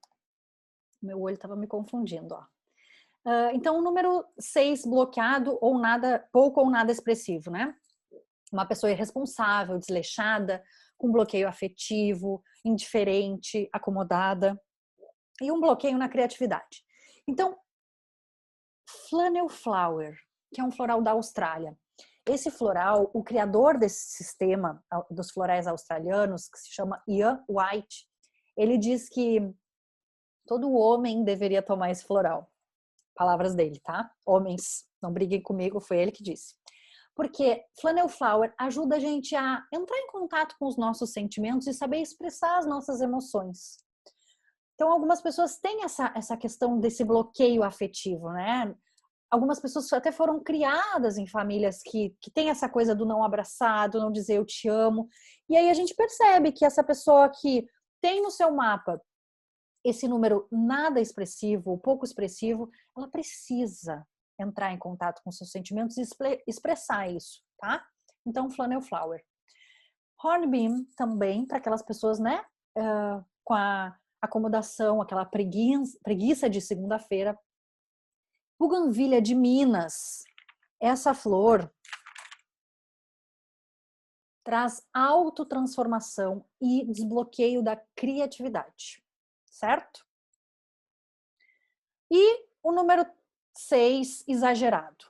Meu olho tava me confundindo, ó. Então, o número 6, bloqueado ou nada, pouco ou nada expressivo, né? Uma pessoa irresponsável, desleixada, com bloqueio afetivo, indiferente, acomodada e um bloqueio na criatividade. Então, Flannel Flower, que é um floral da Austrália. Esse floral, o criador desse sistema dos florais australianos, que se chama Ian White, ele diz que todo homem deveria tomar esse floral. Palavras dele, tá? Homens, não briguem comigo, foi ele que disse. Porque Flannel Flower ajuda a gente a entrar em contato com os nossos sentimentos e saber expressar as nossas emoções. Então, algumas pessoas têm essa questão desse bloqueio afetivo, né? Algumas pessoas até foram criadas em famílias que têm essa coisa do não abraçar, do não dizer eu te amo. E aí a gente percebe que essa pessoa que tem no seu mapa esse número nada expressivo, pouco expressivo, ela precisa entrar em contato com seus sentimentos e expressar isso, tá? Então, Flannel Flower. Hornbeam também, para aquelas pessoas, né, com a acomodação, aquela preguiça de segunda-feira. Buganvília de Minas. Essa flor, traz autotransformação e desbloqueio da criatividade, certo? E o número 6, exagerado.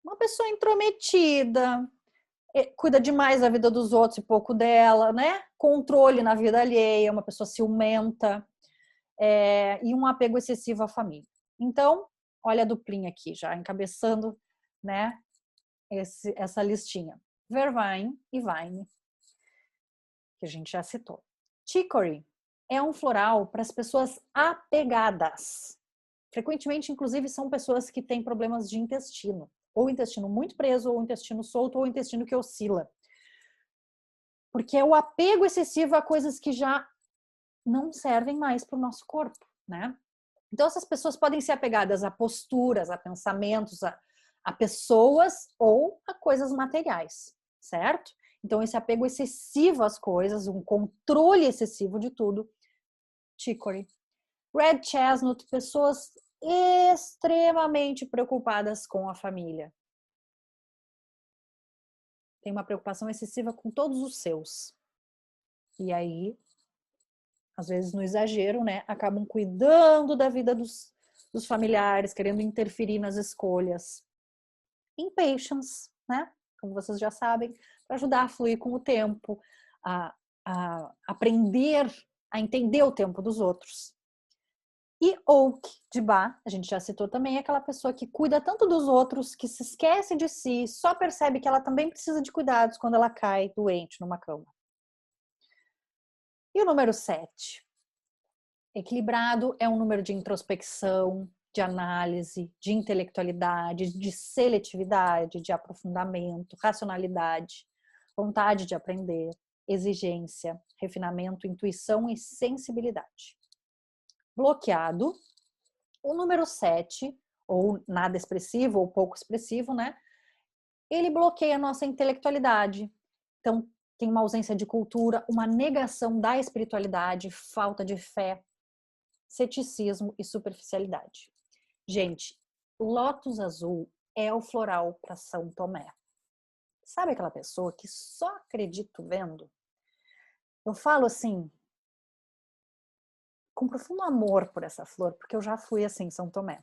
Uma pessoa intrometida, cuida demais da vida dos outros e pouco dela, né? Controle na vida alheia, uma pessoa ciumenta, e um apego excessivo à família. Então, olha a duplinha aqui, já encabeçando, né, essa listinha. Vervain e Vine, que a gente já citou. Chicory é um floral para as pessoas apegadas. Frequentemente, inclusive, são pessoas que têm problemas de intestino. Ou intestino muito preso, ou intestino solto, ou intestino que oscila. Porque é o apego excessivo a coisas que já não servem mais para o nosso corpo, né? Então, essas pessoas podem ser apegadas a posturas, a pensamentos, a pessoas ou a coisas materiais, certo? Então, esse apego excessivo às coisas, um controle excessivo de tudo, chicory. Red chestnut, pessoas extremamente preocupadas com a família. Tem uma preocupação excessiva com todos os seus. E aí, às vezes no exagero, né, acabam cuidando da vida dos familiares, querendo interferir nas escolhas. Impatience, né, como vocês já sabem, para ajudar a fluir com o tempo, a aprender a entender o tempo dos outros. E Oak de Bach, a gente já citou também, é aquela pessoa que cuida tanto dos outros, que se esquece de si, só percebe que ela também precisa de cuidados quando ela cai doente numa cama. E o número 7? Equilibrado é um número de introspecção, de análise, de intelectualidade, de seletividade, de aprofundamento, racionalidade, vontade de aprender, exigência, refinamento, intuição e sensibilidade. Bloqueado, o número 7, ou nada expressivo ou pouco expressivo, né? Ele bloqueia a nossa intelectualidade. Então, tem uma ausência de cultura, uma negação da espiritualidade, falta de fé, ceticismo e superficialidade. Gente, lótus azul é o floral para São Tomé. Sabe aquela pessoa que só acredita vendo? Eu falo assim, com profundo amor por essa flor, porque eu já fui assim em São Tomé.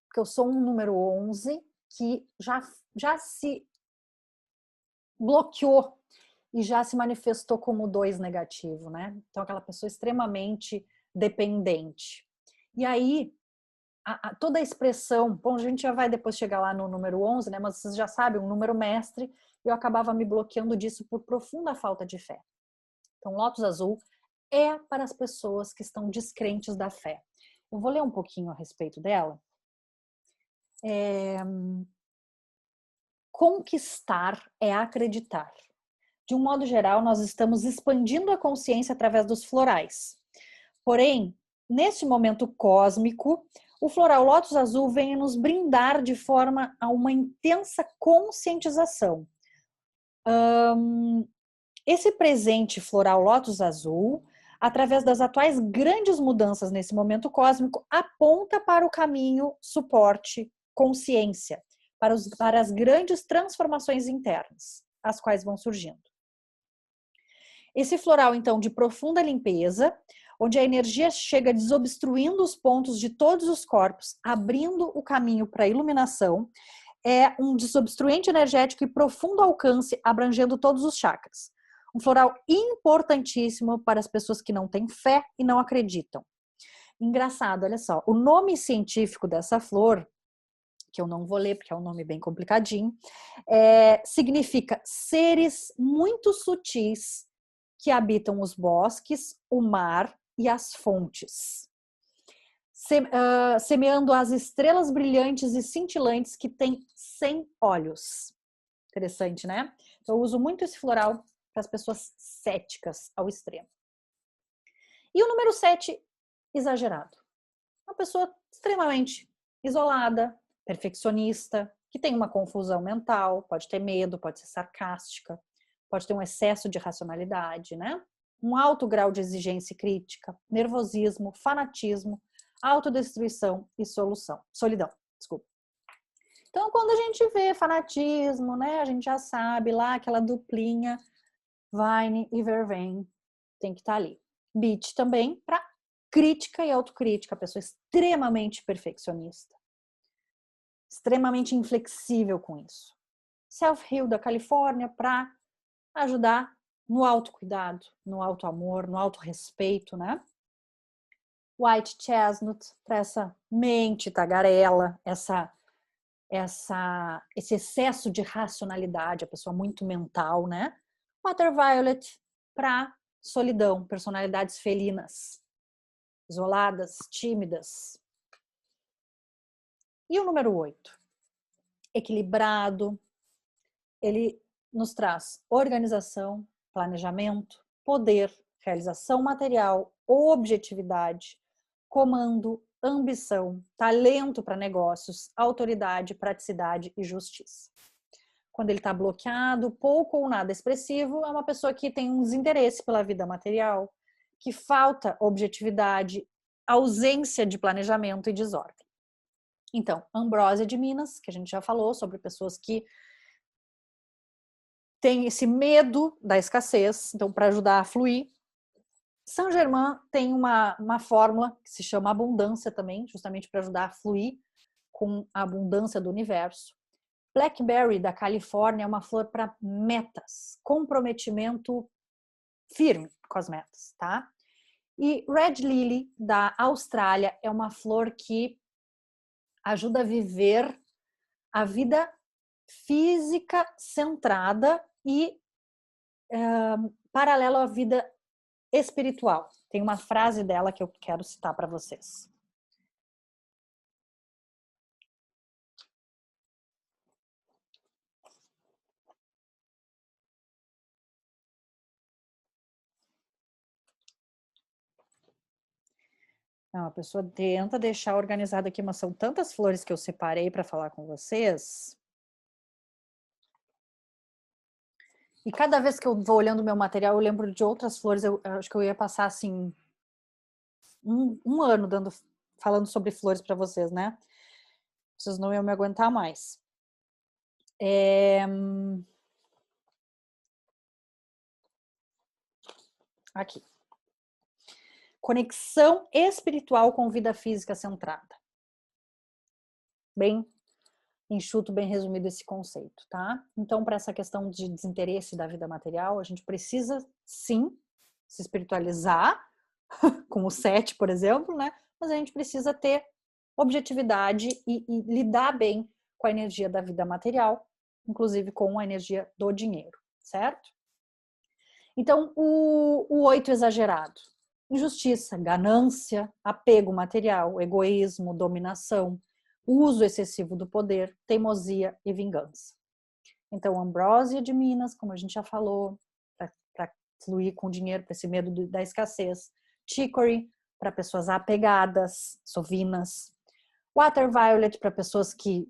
Porque eu sou um número 11 que já se bloqueou e já se manifestou como 2 negativo, né? Então, aquela pessoa extremamente dependente. E aí, toda a expressão, bom, a gente já vai depois chegar lá no número 11, né? Mas vocês já sabem, um número mestre, eu acabava me bloqueando disso por profunda falta de fé. Então, lótus azul é para as pessoas que estão descrentes da fé. Eu vou ler um pouquinho a respeito dela. Conquistar é acreditar. De um modo geral, nós estamos expandindo a consciência através dos florais. Porém, neste momento cósmico, o floral lótus azul vem nos brindar de forma a uma intensa conscientização. Esse presente floral lótus azul, através das atuais grandes mudanças nesse momento cósmico, aponta para o caminho, suporte, consciência, para as grandes transformações internas, as quais vão surgindo. Esse floral, então, de profunda limpeza, onde a energia chega desobstruindo os pontos de todos os corpos, abrindo o caminho para a iluminação, é um desobstruente energético e profundo alcance, abrangendo todos os chakras. Um floral importantíssimo para as pessoas que não têm fé e não acreditam. Engraçado, olha só, o nome científico dessa flor, que eu não vou ler porque é um nome bem complicadinho, significa seres muito sutis que habitam os bosques, o mar e as fontes, semeando as estrelas brilhantes e cintilantes que têm 100 olhos. Interessante, né? Eu uso muito esse floral para as pessoas céticas ao extremo. E o número 7, exagerado. Uma pessoa extremamente isolada, perfeccionista, que tem uma confusão mental, pode ter medo, pode ser sarcástica, pode ter um excesso de racionalidade, né? Um alto grau de exigência e crítica, nervosismo, fanatismo, autodestruição e solidão. Desculpa. Então, quando a gente vê fanatismo, né, a gente já sabe lá aquela duplinha Vine e Vervain tem que estar ali. Beat também para crítica e autocrítica, a pessoa extremamente perfeccionista, extremamente inflexível com isso. Self-Heal da Califórnia para ajudar no autocuidado, no autoamor, no autorrespeito, né? White Chestnut para essa mente tagarela, esse excesso de racionalidade, a pessoa muito mental, né? Water Violet para solidão, personalidades felinas, isoladas, tímidas. E o número 8, equilibrado, ele nos traz organização, planejamento, poder, realização material, objetividade, comando, ambição, talento para negócios, autoridade, praticidade e justiça. Quando ele está bloqueado, pouco ou nada expressivo, é uma pessoa que tem um desinteresse pela vida material, que falta objetividade, ausência de planejamento e desordem. Então, Ambrósia de Minas, que a gente já falou sobre pessoas que têm esse medo da escassez, então para ajudar a fluir. Saint Germain tem uma fórmula que se chama abundância também, justamente para ajudar a fluir com a abundância do universo. Blackberry da Califórnia é uma flor para metas, comprometimento firme com as metas, tá? E Red Lily da Austrália é uma flor que ajuda a viver a vida física centrada e paralelo à vida espiritual. Tem uma frase dela que eu quero citar para vocês. Não, a pessoa tenta deixar organizado aqui, mas são tantas flores que eu separei para falar com vocês. E cada vez que eu vou olhando o meu material, eu lembro de outras flores. Eu acho que eu ia passar assim um ano falando sobre flores para vocês, né? Vocês não iam me aguentar mais. Aqui. Conexão espiritual com vida física centrada. Bem enxuto, bem resumido esse conceito, tá? Então, para essa questão de desinteresse da vida material, a gente precisa, sim, se espiritualizar, com o 7, por exemplo, né? Mas a gente precisa ter objetividade e lidar bem com a energia da vida material, inclusive com a energia do dinheiro, certo? Então, o 8 exagerado. Injustiça, ganância, apego material, egoísmo, dominação, uso excessivo do poder, teimosia e vingança. Então, Ambrósia de Minas, como a gente já falou, para fluir com dinheiro, para esse medo da escassez. Chicory, para pessoas apegadas, sovinas. Water Violet, para pessoas que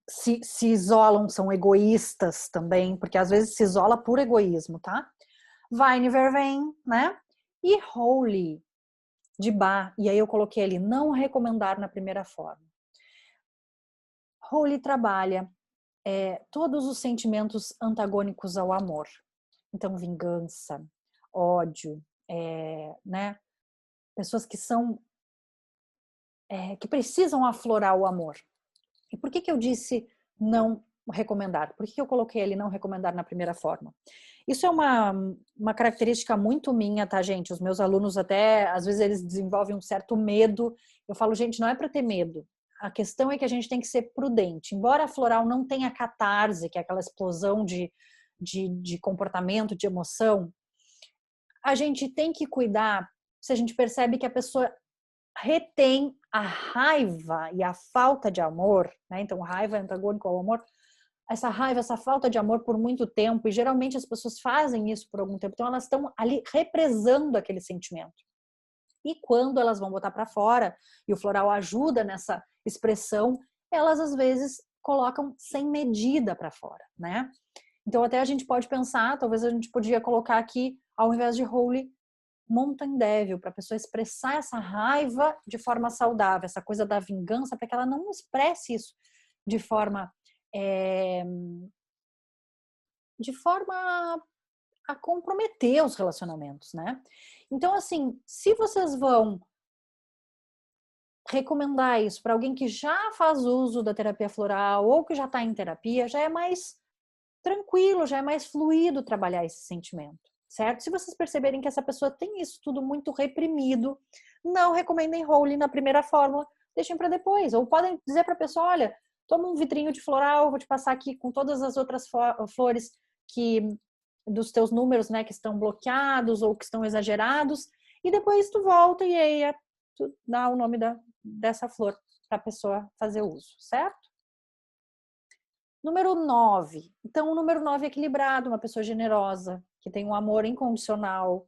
se isolam, são egoístas também, porque às vezes se isola por egoísmo, tá? Vine Vervain, né? E Holy, de Bach, e aí eu coloquei ali, não recomendar na primeira forma. Holy trabalha todos os sentimentos antagônicos ao amor. Então, vingança, ódio, né? Pessoas que são que precisam aflorar o amor. E por que eu disse não recomendar? Por que eu coloquei ali não recomendar na primeira forma? Isso é uma característica muito minha, tá, gente? Os meus alunos até, às vezes, eles desenvolvem um certo medo. Eu falo, gente, não é para ter medo. A questão é que a gente tem que ser prudente. Embora a floral não tenha catarse, que é aquela explosão de comportamento, de emoção, a gente tem que cuidar se a gente percebe que a pessoa retém a raiva e a falta de amor, né? Então, raiva é antagônico ao amor. Essa raiva, essa falta de amor por muito tempo, e geralmente as pessoas fazem isso por algum tempo, então elas estão ali represando aquele sentimento. E quando elas vão botar para fora, e o floral ajuda nessa expressão, elas às vezes colocam sem medida para fora, né? Então até a gente pode pensar, talvez a gente podia colocar aqui, ao invés de Holy, Mountain Devil, para a pessoa expressar essa raiva de forma saudável, essa coisa da vingança, para que ela não expresse isso de forma a comprometer os relacionamentos, né? Então, assim, se vocês vão recomendar isso para alguém que já faz uso da terapia floral ou que já está em terapia, já é mais tranquilo, já é mais fluido trabalhar esse sentimento, certo? Se vocês perceberem que essa pessoa tem isso tudo muito reprimido, não recomendem Holy na primeira fórmula, deixem para depois. Ou podem dizer para a pessoa, olha, toma um vitrinho de floral, vou te passar aqui com todas as outras flores que dos teus números, né, que estão bloqueados ou que estão exagerados, e depois tu volta e aí tu dá o nome dessa flor para a pessoa fazer uso, certo? Número 9. Então, o número 9 é equilibrado, uma pessoa generosa, que tem um amor incondicional,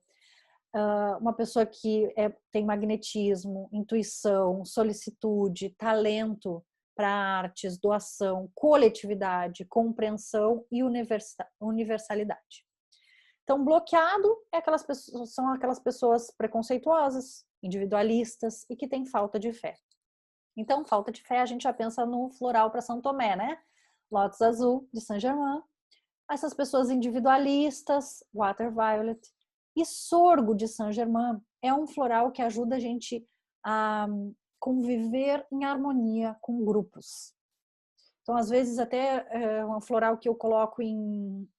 uma pessoa que tem magnetismo, intuição, solicitude, talento para artes, doação, coletividade, compreensão e universalidade. Então, bloqueado são aquelas pessoas preconceituosas, individualistas e que têm falta de fé. Então, falta de fé, a gente já pensa no floral para São Tomé, né? Lótus Azul, de Saint-Germain. Essas pessoas individualistas, Water Violet. E Sorgo, de Saint-Germain, é um floral que ajuda a gente a conviver em harmonia com grupos. Então, às vezes, até um floral que eu coloco em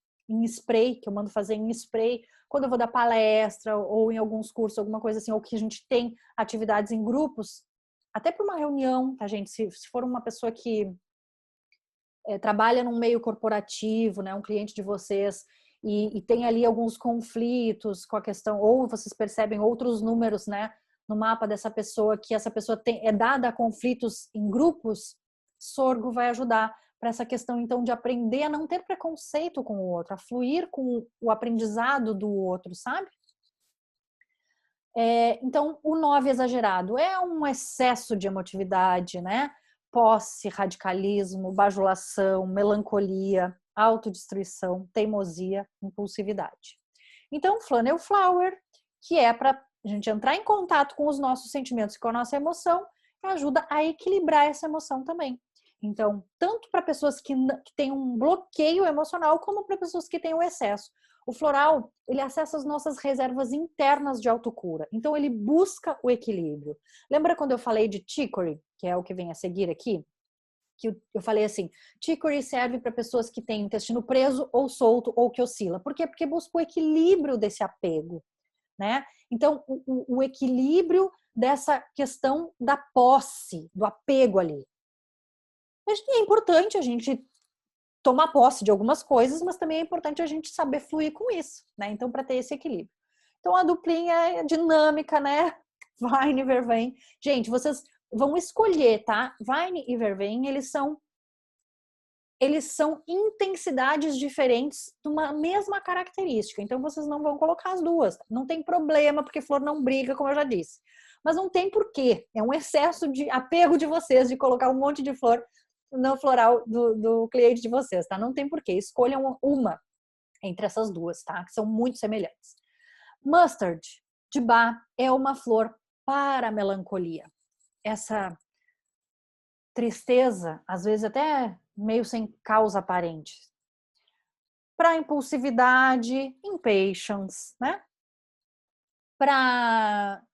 spray, que eu mando fazer em spray, quando eu vou dar palestra ou em alguns cursos, alguma coisa assim, ou que a gente tem atividades em grupos, até para uma reunião, tá, gente? Se for uma pessoa que trabalha num meio corporativo, né, um cliente de vocês, e tem ali alguns conflitos com a questão, ou vocês percebem outros números, né, no mapa dessa pessoa, que essa pessoa é dada a conflitos em grupos, Sorgo vai ajudar para essa questão, então, de aprender a não ter preconceito com o outro, a fluir com o aprendizado do outro, sabe? Então, o 9 exagerado é um excesso de emotividade, né? Posse, radicalismo, bajulação, melancolia, autodestruição, teimosia, impulsividade. Então, Flannel Flower, que é para a gente entrar em contato com os nossos sentimentos e com a nossa emoção, ajuda a equilibrar essa emoção também. Então, tanto para pessoas que têm um bloqueio emocional, como para pessoas que têm o excesso. O floral, ele acessa as nossas reservas internas de autocura. Então, ele busca o equilíbrio. Lembra quando eu falei de chicory, que é o que vem a seguir aqui? Que eu falei assim, chicory serve para pessoas que têm intestino preso ou solto ou que oscila. Por quê? Porque busca o equilíbrio desse apego, né? Então, o equilíbrio dessa questão da posse, do apego ali. É importante a gente tomar posse de algumas coisas, mas também é importante a gente saber fluir com isso, né? Então, para ter esse equilíbrio. Então, a duplinha é dinâmica, né? Vine e Vervain. Gente, vocês vão escolher, tá? Vine e Vervain, eles são intensidades diferentes de uma mesma característica. Então, vocês não vão colocar as duas. Não tem problema, porque flor não briga, como eu já disse. Mas não tem porquê. É um excesso de apego de vocês de colocar um monte de flor no floral do cliente de vocês, tá? Não tem porquê. Escolham uma entre essas duas, tá? Que são muito semelhantes. Mustard, de Bach, é uma flor para a melancolia. Essa tristeza, às vezes até meio sem causa aparente. Para impulsividade, impatience, né? Para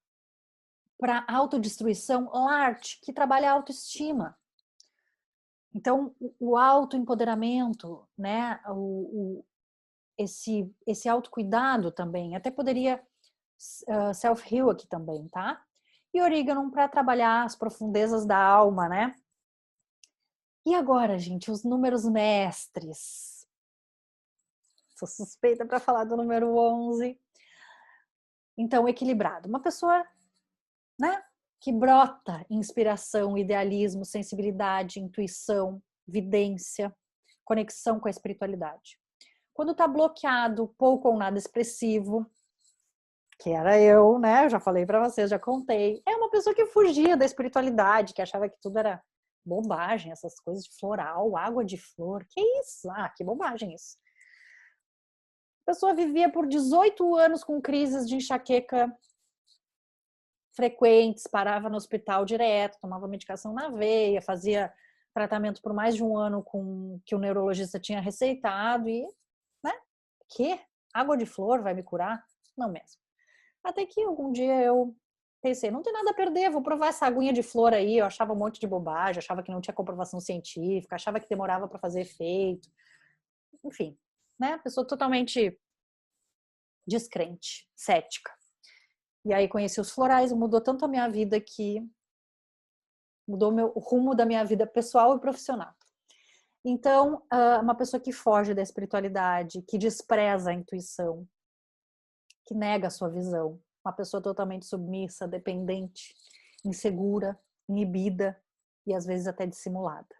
autodestruição, L'Art, que trabalha a autoestima. Então, o autoempoderamento, né? Esse autocuidado também, até poderia self-heal aqui também, tá? E orégano para trabalhar as profundezas da alma, né? E agora, gente, os números mestres. Sou suspeita para falar do número 11. Então, equilibrado. Uma pessoa, né, que brota inspiração, idealismo, sensibilidade, intuição, vidência, conexão com a espiritualidade. Quando está bloqueado, pouco ou nada expressivo, que era eu, né? Eu já falei para vocês, já contei. É uma pessoa que fugia da espiritualidade, que achava que tudo era bobagem, essas coisas de floral, água de flor. Que isso? Ah, que bobagem isso. pessoa vivia por 18 anos com crises de enxaqueca frequentes, parava no hospital direto, tomava medicação na veia, fazia tratamento por mais de um ano com que o neurologista tinha receitado e, né? Que? Água de flor vai me curar? Não mesmo. Até que algum dia eu pensei, não tem nada a perder, vou provar essa aguinha de flor aí. Eu achava um monte de bobagem, achava que não tinha comprovação científica, achava que demorava para fazer efeito. Enfim, né? Pessoa totalmente descrente, cética. E aí conheci os florais, mudou tanto a minha vida que mudou o rumo da minha vida pessoal e profissional. Então, uma pessoa que foge da espiritualidade, que despreza a intuição, que nega a sua visão, uma pessoa totalmente submissa, dependente, insegura, inibida e às vezes até dissimulada.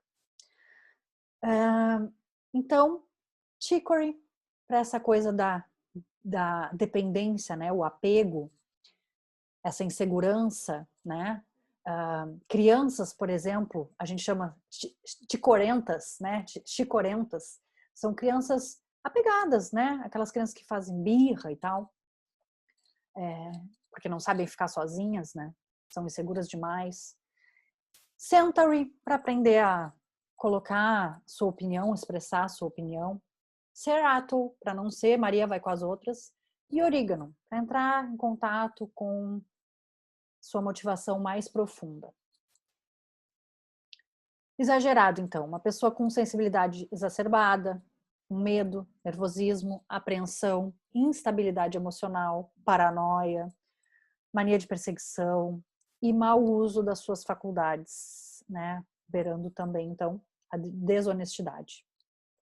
Então, chicory, para essa coisa da dependência, né, o apego, essa insegurança, né? Crianças, por exemplo, a gente chama chicorentas, né? Chicorentas, são crianças apegadas, né? Aquelas crianças que fazem birra e tal, porque não sabem ficar sozinhas, né? São inseguras demais. Centauri, para aprender a colocar sua opinião, expressar sua opinião. Cerato, para não ser Maria vai com as outras. E Orígano, para entrar em contato com sua motivação mais profunda. Exagerado, então, uma pessoa com sensibilidade exacerbada, medo, nervosismo, apreensão, instabilidade emocional, paranoia, mania de perseguição e mau uso das suas faculdades, né? Beirando também, então, a desonestidade.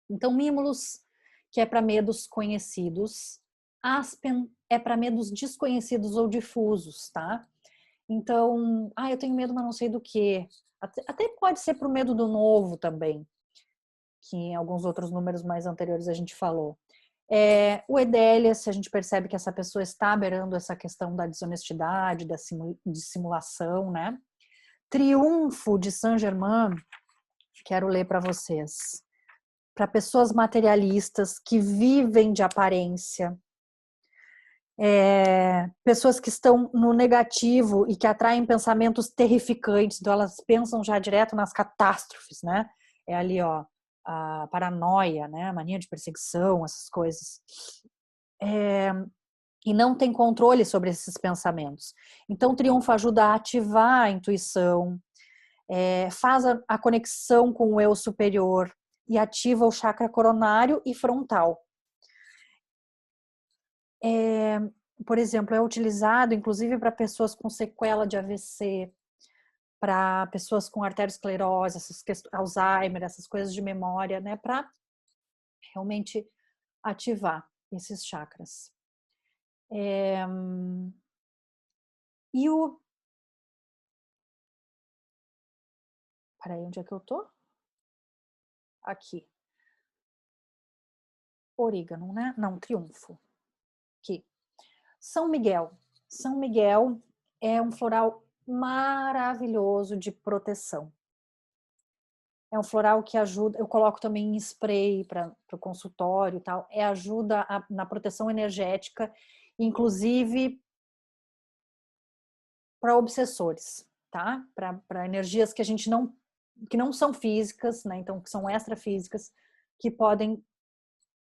Então, Mimulus, que é para medos conhecidos, Aspen é para medos desconhecidos ou difusos, tá? Então, eu tenho medo, mas não sei do que. Até pode ser pro medo do novo também, que em alguns outros números mais anteriores a gente falou. O Edélia, se a gente percebe que essa pessoa está beirando essa questão da desonestidade, da dissimulação, né? Triunfo de Saint-Germain, quero ler para vocês. Para pessoas materialistas que vivem de aparência, pessoas que estão no negativo e que atraem pensamentos terrificantes, então elas pensam já direto nas catástrofes, né? É ali, ó, a paranoia, né? A mania de perseguição, essas coisas. E não tem controle sobre esses pensamentos. Então, o triunfo ajuda a ativar a intuição, faz a conexão com o eu superior e ativa o chakra coronário e frontal. Por exemplo, é utilizado inclusive para pessoas com sequela de AVC, para pessoas com arteriosclerose, Alzheimer, essas coisas de memória, né, para realmente ativar esses chakras. E o... Peraí, onde é que eu tô? Aqui. Orígano, né? Não, triunfo. Aqui. São Miguel. São Miguel é um floral maravilhoso de proteção. É um floral que ajuda, eu coloco também em spray para o consultório e tal, ajuda na proteção energética, inclusive para obsessores, tá? Para energias que a gente que não são físicas, né? Então, que são extrafísicas, que podem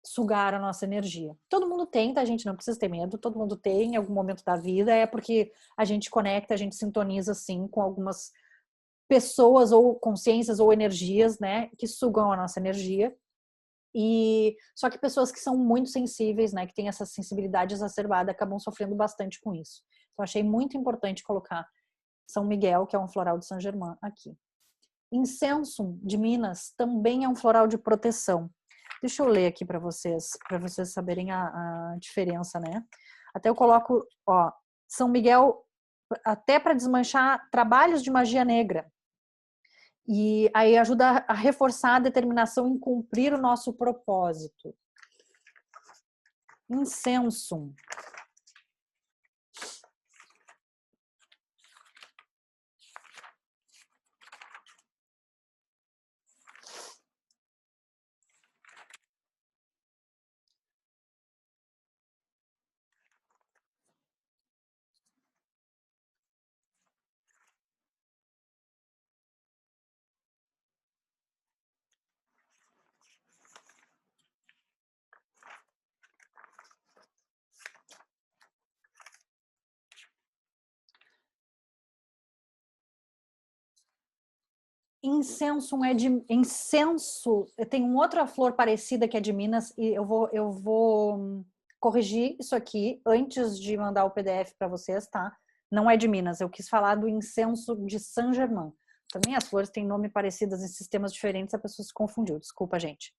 sugar a nossa energia. Todo mundo tem, tá? A gente não precisa ter medo, todo mundo tem em algum momento da vida, é porque a gente conecta, a gente sintoniza, assim, com algumas pessoas ou consciências ou energias, né, que sugam a nossa energia. E só que pessoas que são muito sensíveis, né, que têm essa sensibilidade exacerbada, acabam sofrendo bastante com isso. Então achei muito importante colocar São Miguel, que é um floral de Saint-Germain, aqui. Incenso de Minas também é um floral de proteção. Deixa eu ler aqui para vocês saberem a diferença, né? Até eu coloco, ó, São Miguel até para desmanchar trabalhos de magia negra. E aí ajuda a reforçar a determinação em cumprir o nosso propósito. Incenso. Incenso é de incenso. Tem uma outra flor parecida que é de Minas e eu vou corrigir isso aqui antes de mandar o PDF para vocês, tá? Não é de Minas. Eu quis falar do incenso de Saint-Germain. Também as flores têm nome parecidas em sistemas diferentes, a pessoa se confundiu. Desculpa, gente.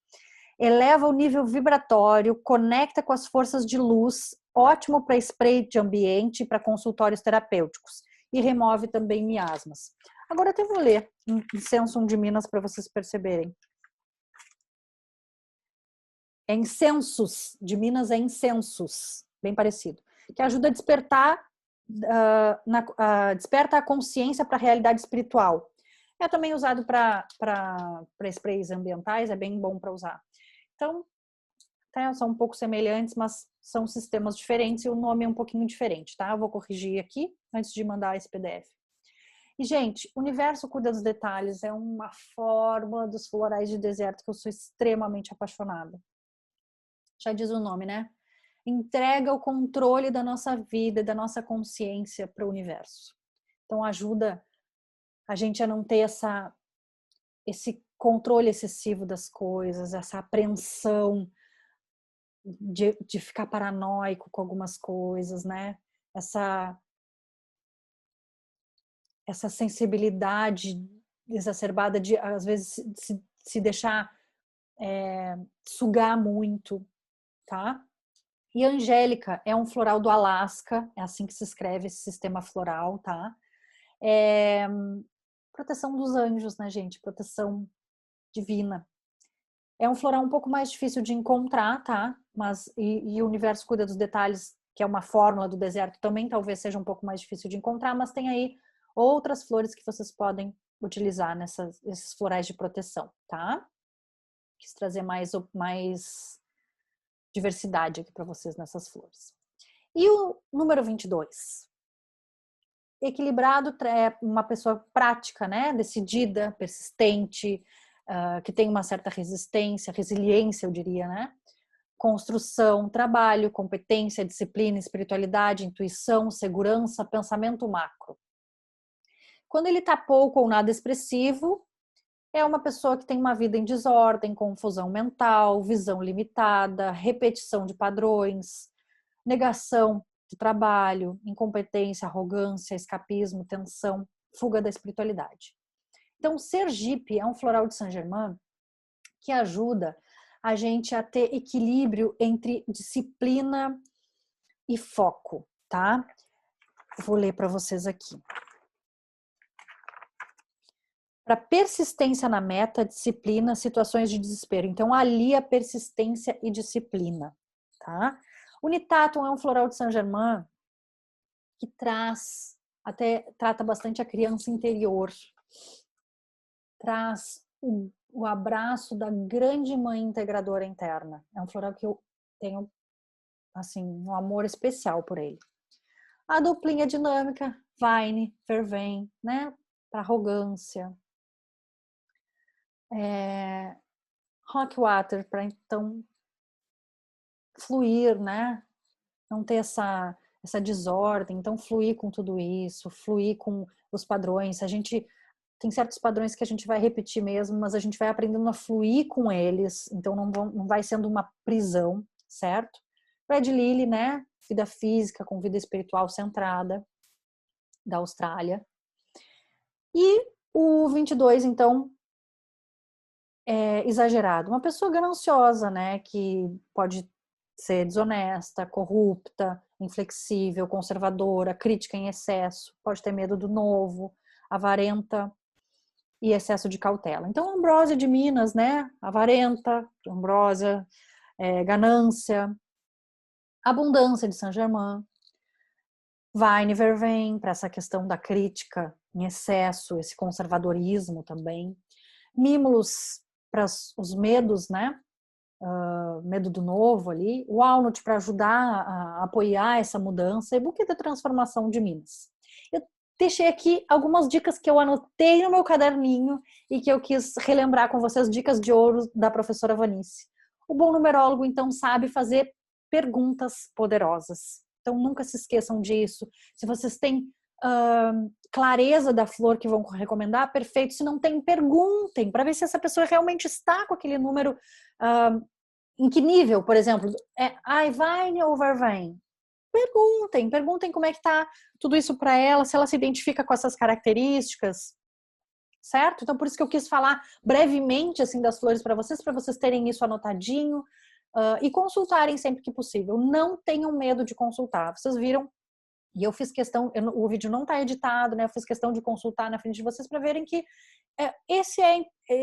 Eleva o nível vibratório, conecta com as forças de luz, ótimo para spray de ambiente, para consultórios terapêuticos e remove também miasmas. Agora eu vou ler incenso de Minas para vocês perceberem. É incensos, de Minas é incensos, bem parecido, que ajuda a despertar, desperta a consciência para a realidade espiritual. É também usado para sprays ambientais, é bem bom para usar. Então, são um pouco semelhantes, mas são sistemas diferentes e o nome é um pouquinho diferente, tá? Eu vou corrigir aqui antes de mandar esse PDF. E, gente, o Universo Cuida dos Detalhes é uma fórmula dos florais de deserto que eu sou extremamente apaixonada. Já diz o nome, né? Entrega o controle da nossa vida e da nossa consciência para o universo. Então, ajuda a gente a não ter esse controle excessivo das coisas, essa apreensão de ficar paranoico com algumas coisas, né? Essa sensibilidade exacerbada de, às vezes, se deixar sugar muito, tá? E Angélica é um floral do Alasca, é assim que se escreve esse sistema floral, tá? Proteção dos anjos, né, gente? Proteção divina. É um floral um pouco mais difícil de encontrar, tá? Mas, e o Universo Cuida dos Detalhes, que é uma fórmula do deserto, também talvez seja um pouco mais difícil de encontrar, mas tem aí outras flores que vocês podem utilizar nesses florais de proteção, tá? Quis trazer mais diversidade aqui para vocês nessas flores. E o número 22? Equilibrado é uma pessoa prática, né? Decidida, persistente, que tem uma certa resiliência, eu diria, né? Construção, trabalho, competência, disciplina, espiritualidade, intuição, segurança, pensamento macro. Quando ele está pouco ou nada expressivo, é uma pessoa que tem uma vida em desordem, confusão mental, visão limitada, repetição de padrões, negação de trabalho, incompetência, arrogância, escapismo, tensão, fuga da espiritualidade. Então, Sergipe é um floral de Saint-Germain que ajuda a gente a ter equilíbrio entre disciplina e foco, tá? Vou ler para vocês aqui. Para persistência na meta, disciplina, situações de desespero. Então, alia persistência e disciplina, tá? Unitatum é um floral de Saint-Germain que trata bastante a criança interior. Traz o abraço da grande mãe integradora interna. É um floral que eu tenho, assim, um amor especial por ele. A duplinha dinâmica, Vine, Vervain, né? Para arrogância. Rockwater, para então fluir, né? Não ter essa desordem, então fluir com tudo isso, fluir com os padrões. A gente tem certos padrões que a gente vai repetir mesmo, mas a gente vai aprendendo a fluir com eles, então não vai sendo uma prisão, certo? Red Lily, né? Vida física com vida espiritual centrada, da Austrália. E o 22, então, é exagerado. Uma pessoa gananciosa, né? Que pode ser desonesta, corrupta, inflexível, conservadora, crítica em excesso, pode ter medo do novo, avarenta e excesso de cautela. Então, Ambrósia de Minas, né? Avarenta, Ambrósia, ganância, abundância de Saint-Germain, Vine Vervain, para essa questão da crítica em excesso, esse conservadorismo também. Mimulus para os medos, né? Medo do novo ali. Walnut para ajudar a apoiar essa mudança. E Buquê da Transformação de Minas. Eu deixei aqui algumas dicas que eu anotei no meu caderninho e que eu quis relembrar com vocês, dicas de ouro da professora Vanice. O bom numerólogo, então, sabe fazer perguntas poderosas. Então, nunca se esqueçam disso. Se vocês têm clareza da flor que vão recomendar, perfeito. Se não tem, perguntem para ver se essa pessoa realmente está com aquele número, em que nível, por exemplo, Ivine ou Vervain? Perguntem como é que tá tudo isso para ela, se ela se identifica com essas características, certo? Então por isso que eu quis falar brevemente assim das flores para vocês terem isso anotadinho e consultarem sempre que possível. Não tenham medo de consultar. Vocês viram? E eu fiz questão, o vídeo não está editado, né? Eu fiz questão de consultar na frente de vocês para verem que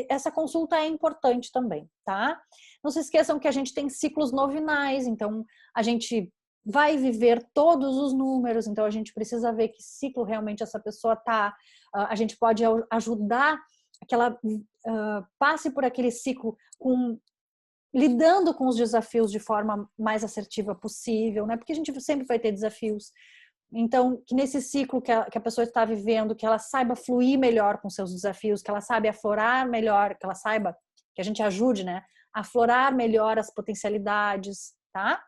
essa consulta é importante também, tá? Não se esqueçam que a gente tem ciclos novinais, então a gente vai viver todos os números, então a gente precisa ver que ciclo realmente essa pessoa tá. A gente pode ajudar que ela passe por aquele ciclo lidando com os desafios de forma mais assertiva possível, né? Porque a gente sempre vai ter desafios. Então, que nesse ciclo que a pessoa está vivendo, que ela saiba fluir melhor com seus desafios, que ela saiba aflorar melhor, que ela saiba, que a gente ajude, né, a aflorar melhor as potencialidades, tá?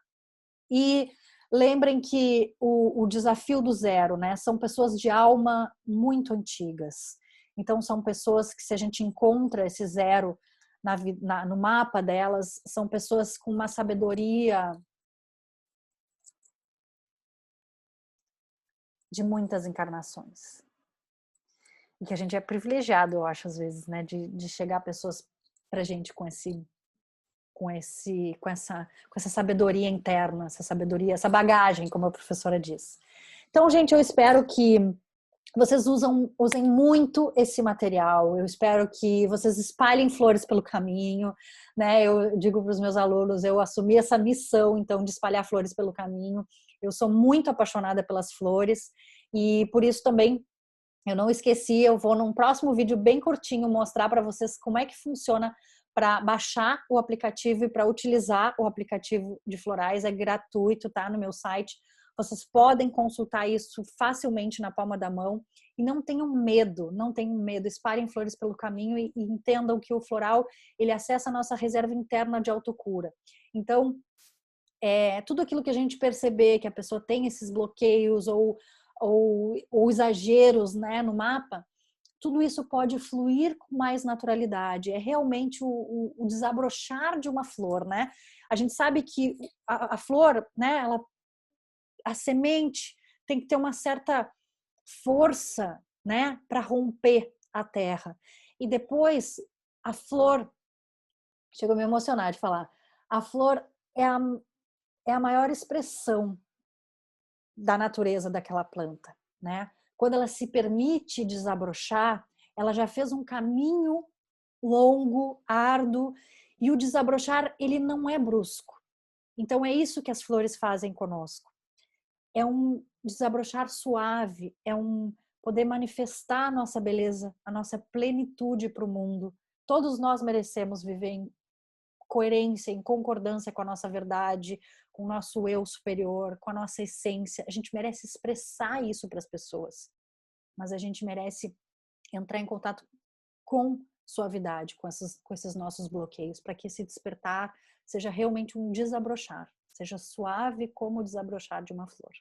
E lembrem que o desafio do zero, né, são pessoas de alma muito antigas. Então, são pessoas que, se a gente encontra esse zero no mapa delas, são pessoas com uma sabedoria de muitas encarnações. E que a gente é privilegiado, eu acho, às vezes, né, de chegar pessoas pra gente com essa sabedoria interna, essa sabedoria, essa bagagem, como a professora diz. Então, gente, eu espero que vocês usem muito esse material. Eu espero que vocês espalhem flores pelo caminho, né? Eu digo para os meus alunos, eu assumi essa missão, então, de espalhar flores pelo caminho. Eu sou muito apaixonada pelas flores e por isso também eu não esqueci, eu vou num próximo vídeo bem curtinho mostrar para vocês como é que funciona para baixar o aplicativo e para utilizar o aplicativo de florais. É gratuito, tá? No meu site. Vocês podem consultar isso facilmente na palma da mão. E não tenham medo, não tenham medo. Espalhem flores pelo caminho e entendam que o floral, ele acessa a nossa reserva interna de autocura. Então, tudo aquilo que a gente perceber que a pessoa tem esses bloqueios ou exageros, né, no mapa, tudo isso pode fluir com mais naturalidade. É realmente o desabrochar de uma flor, né? A gente sabe que a flor, né, a semente tem que ter uma certa força, né, para romper a terra. E depois a flor, chegou a me emocionar de falar, a flor é a maior expressão da natureza daquela planta, né? Quando ela se permite desabrochar, ela já fez um caminho longo, árduo, e o desabrochar, ele não é brusco. Então é isso que as flores fazem conosco. É um desabrochar suave, é um poder manifestar a nossa beleza, a nossa plenitude para o mundo. Todos nós merecemos viver em coerência, em concordância com a nossa verdade, com o nosso eu superior, com a nossa essência. A gente merece expressar isso para as pessoas, mas a gente merece entrar em contato com suavidade, com esses nossos bloqueios, para que esse despertar seja realmente um desabrochar, seja suave como o desabrochar de uma flor.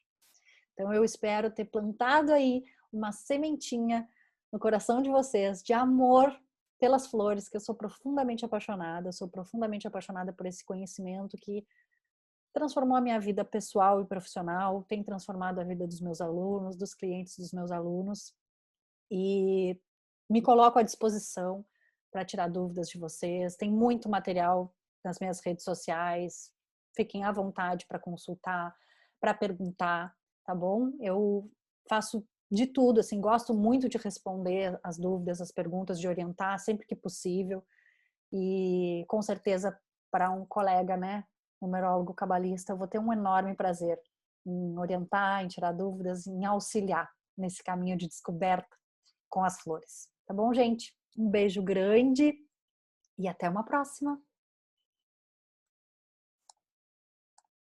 Então eu espero ter plantado aí uma sementinha no coração de vocês de amor pelas flores, que eu sou profundamente apaixonada por esse conhecimento que transformou a minha vida pessoal e profissional, tem transformado a vida dos meus alunos, dos clientes dos meus alunos, e me coloco à disposição para tirar dúvidas de vocês. Tem muito material nas minhas redes sociais, fiquem à vontade para consultar, para perguntar, tá bom? Eu faço de tudo, assim, gosto muito de responder as dúvidas, as perguntas, de orientar sempre que possível. E com certeza para um colega, né, numerólogo cabalista, eu vou ter um enorme prazer em orientar, em tirar dúvidas, em auxiliar nesse caminho de descoberta com as flores. Tá bom, gente? Um beijo grande e até uma próxima!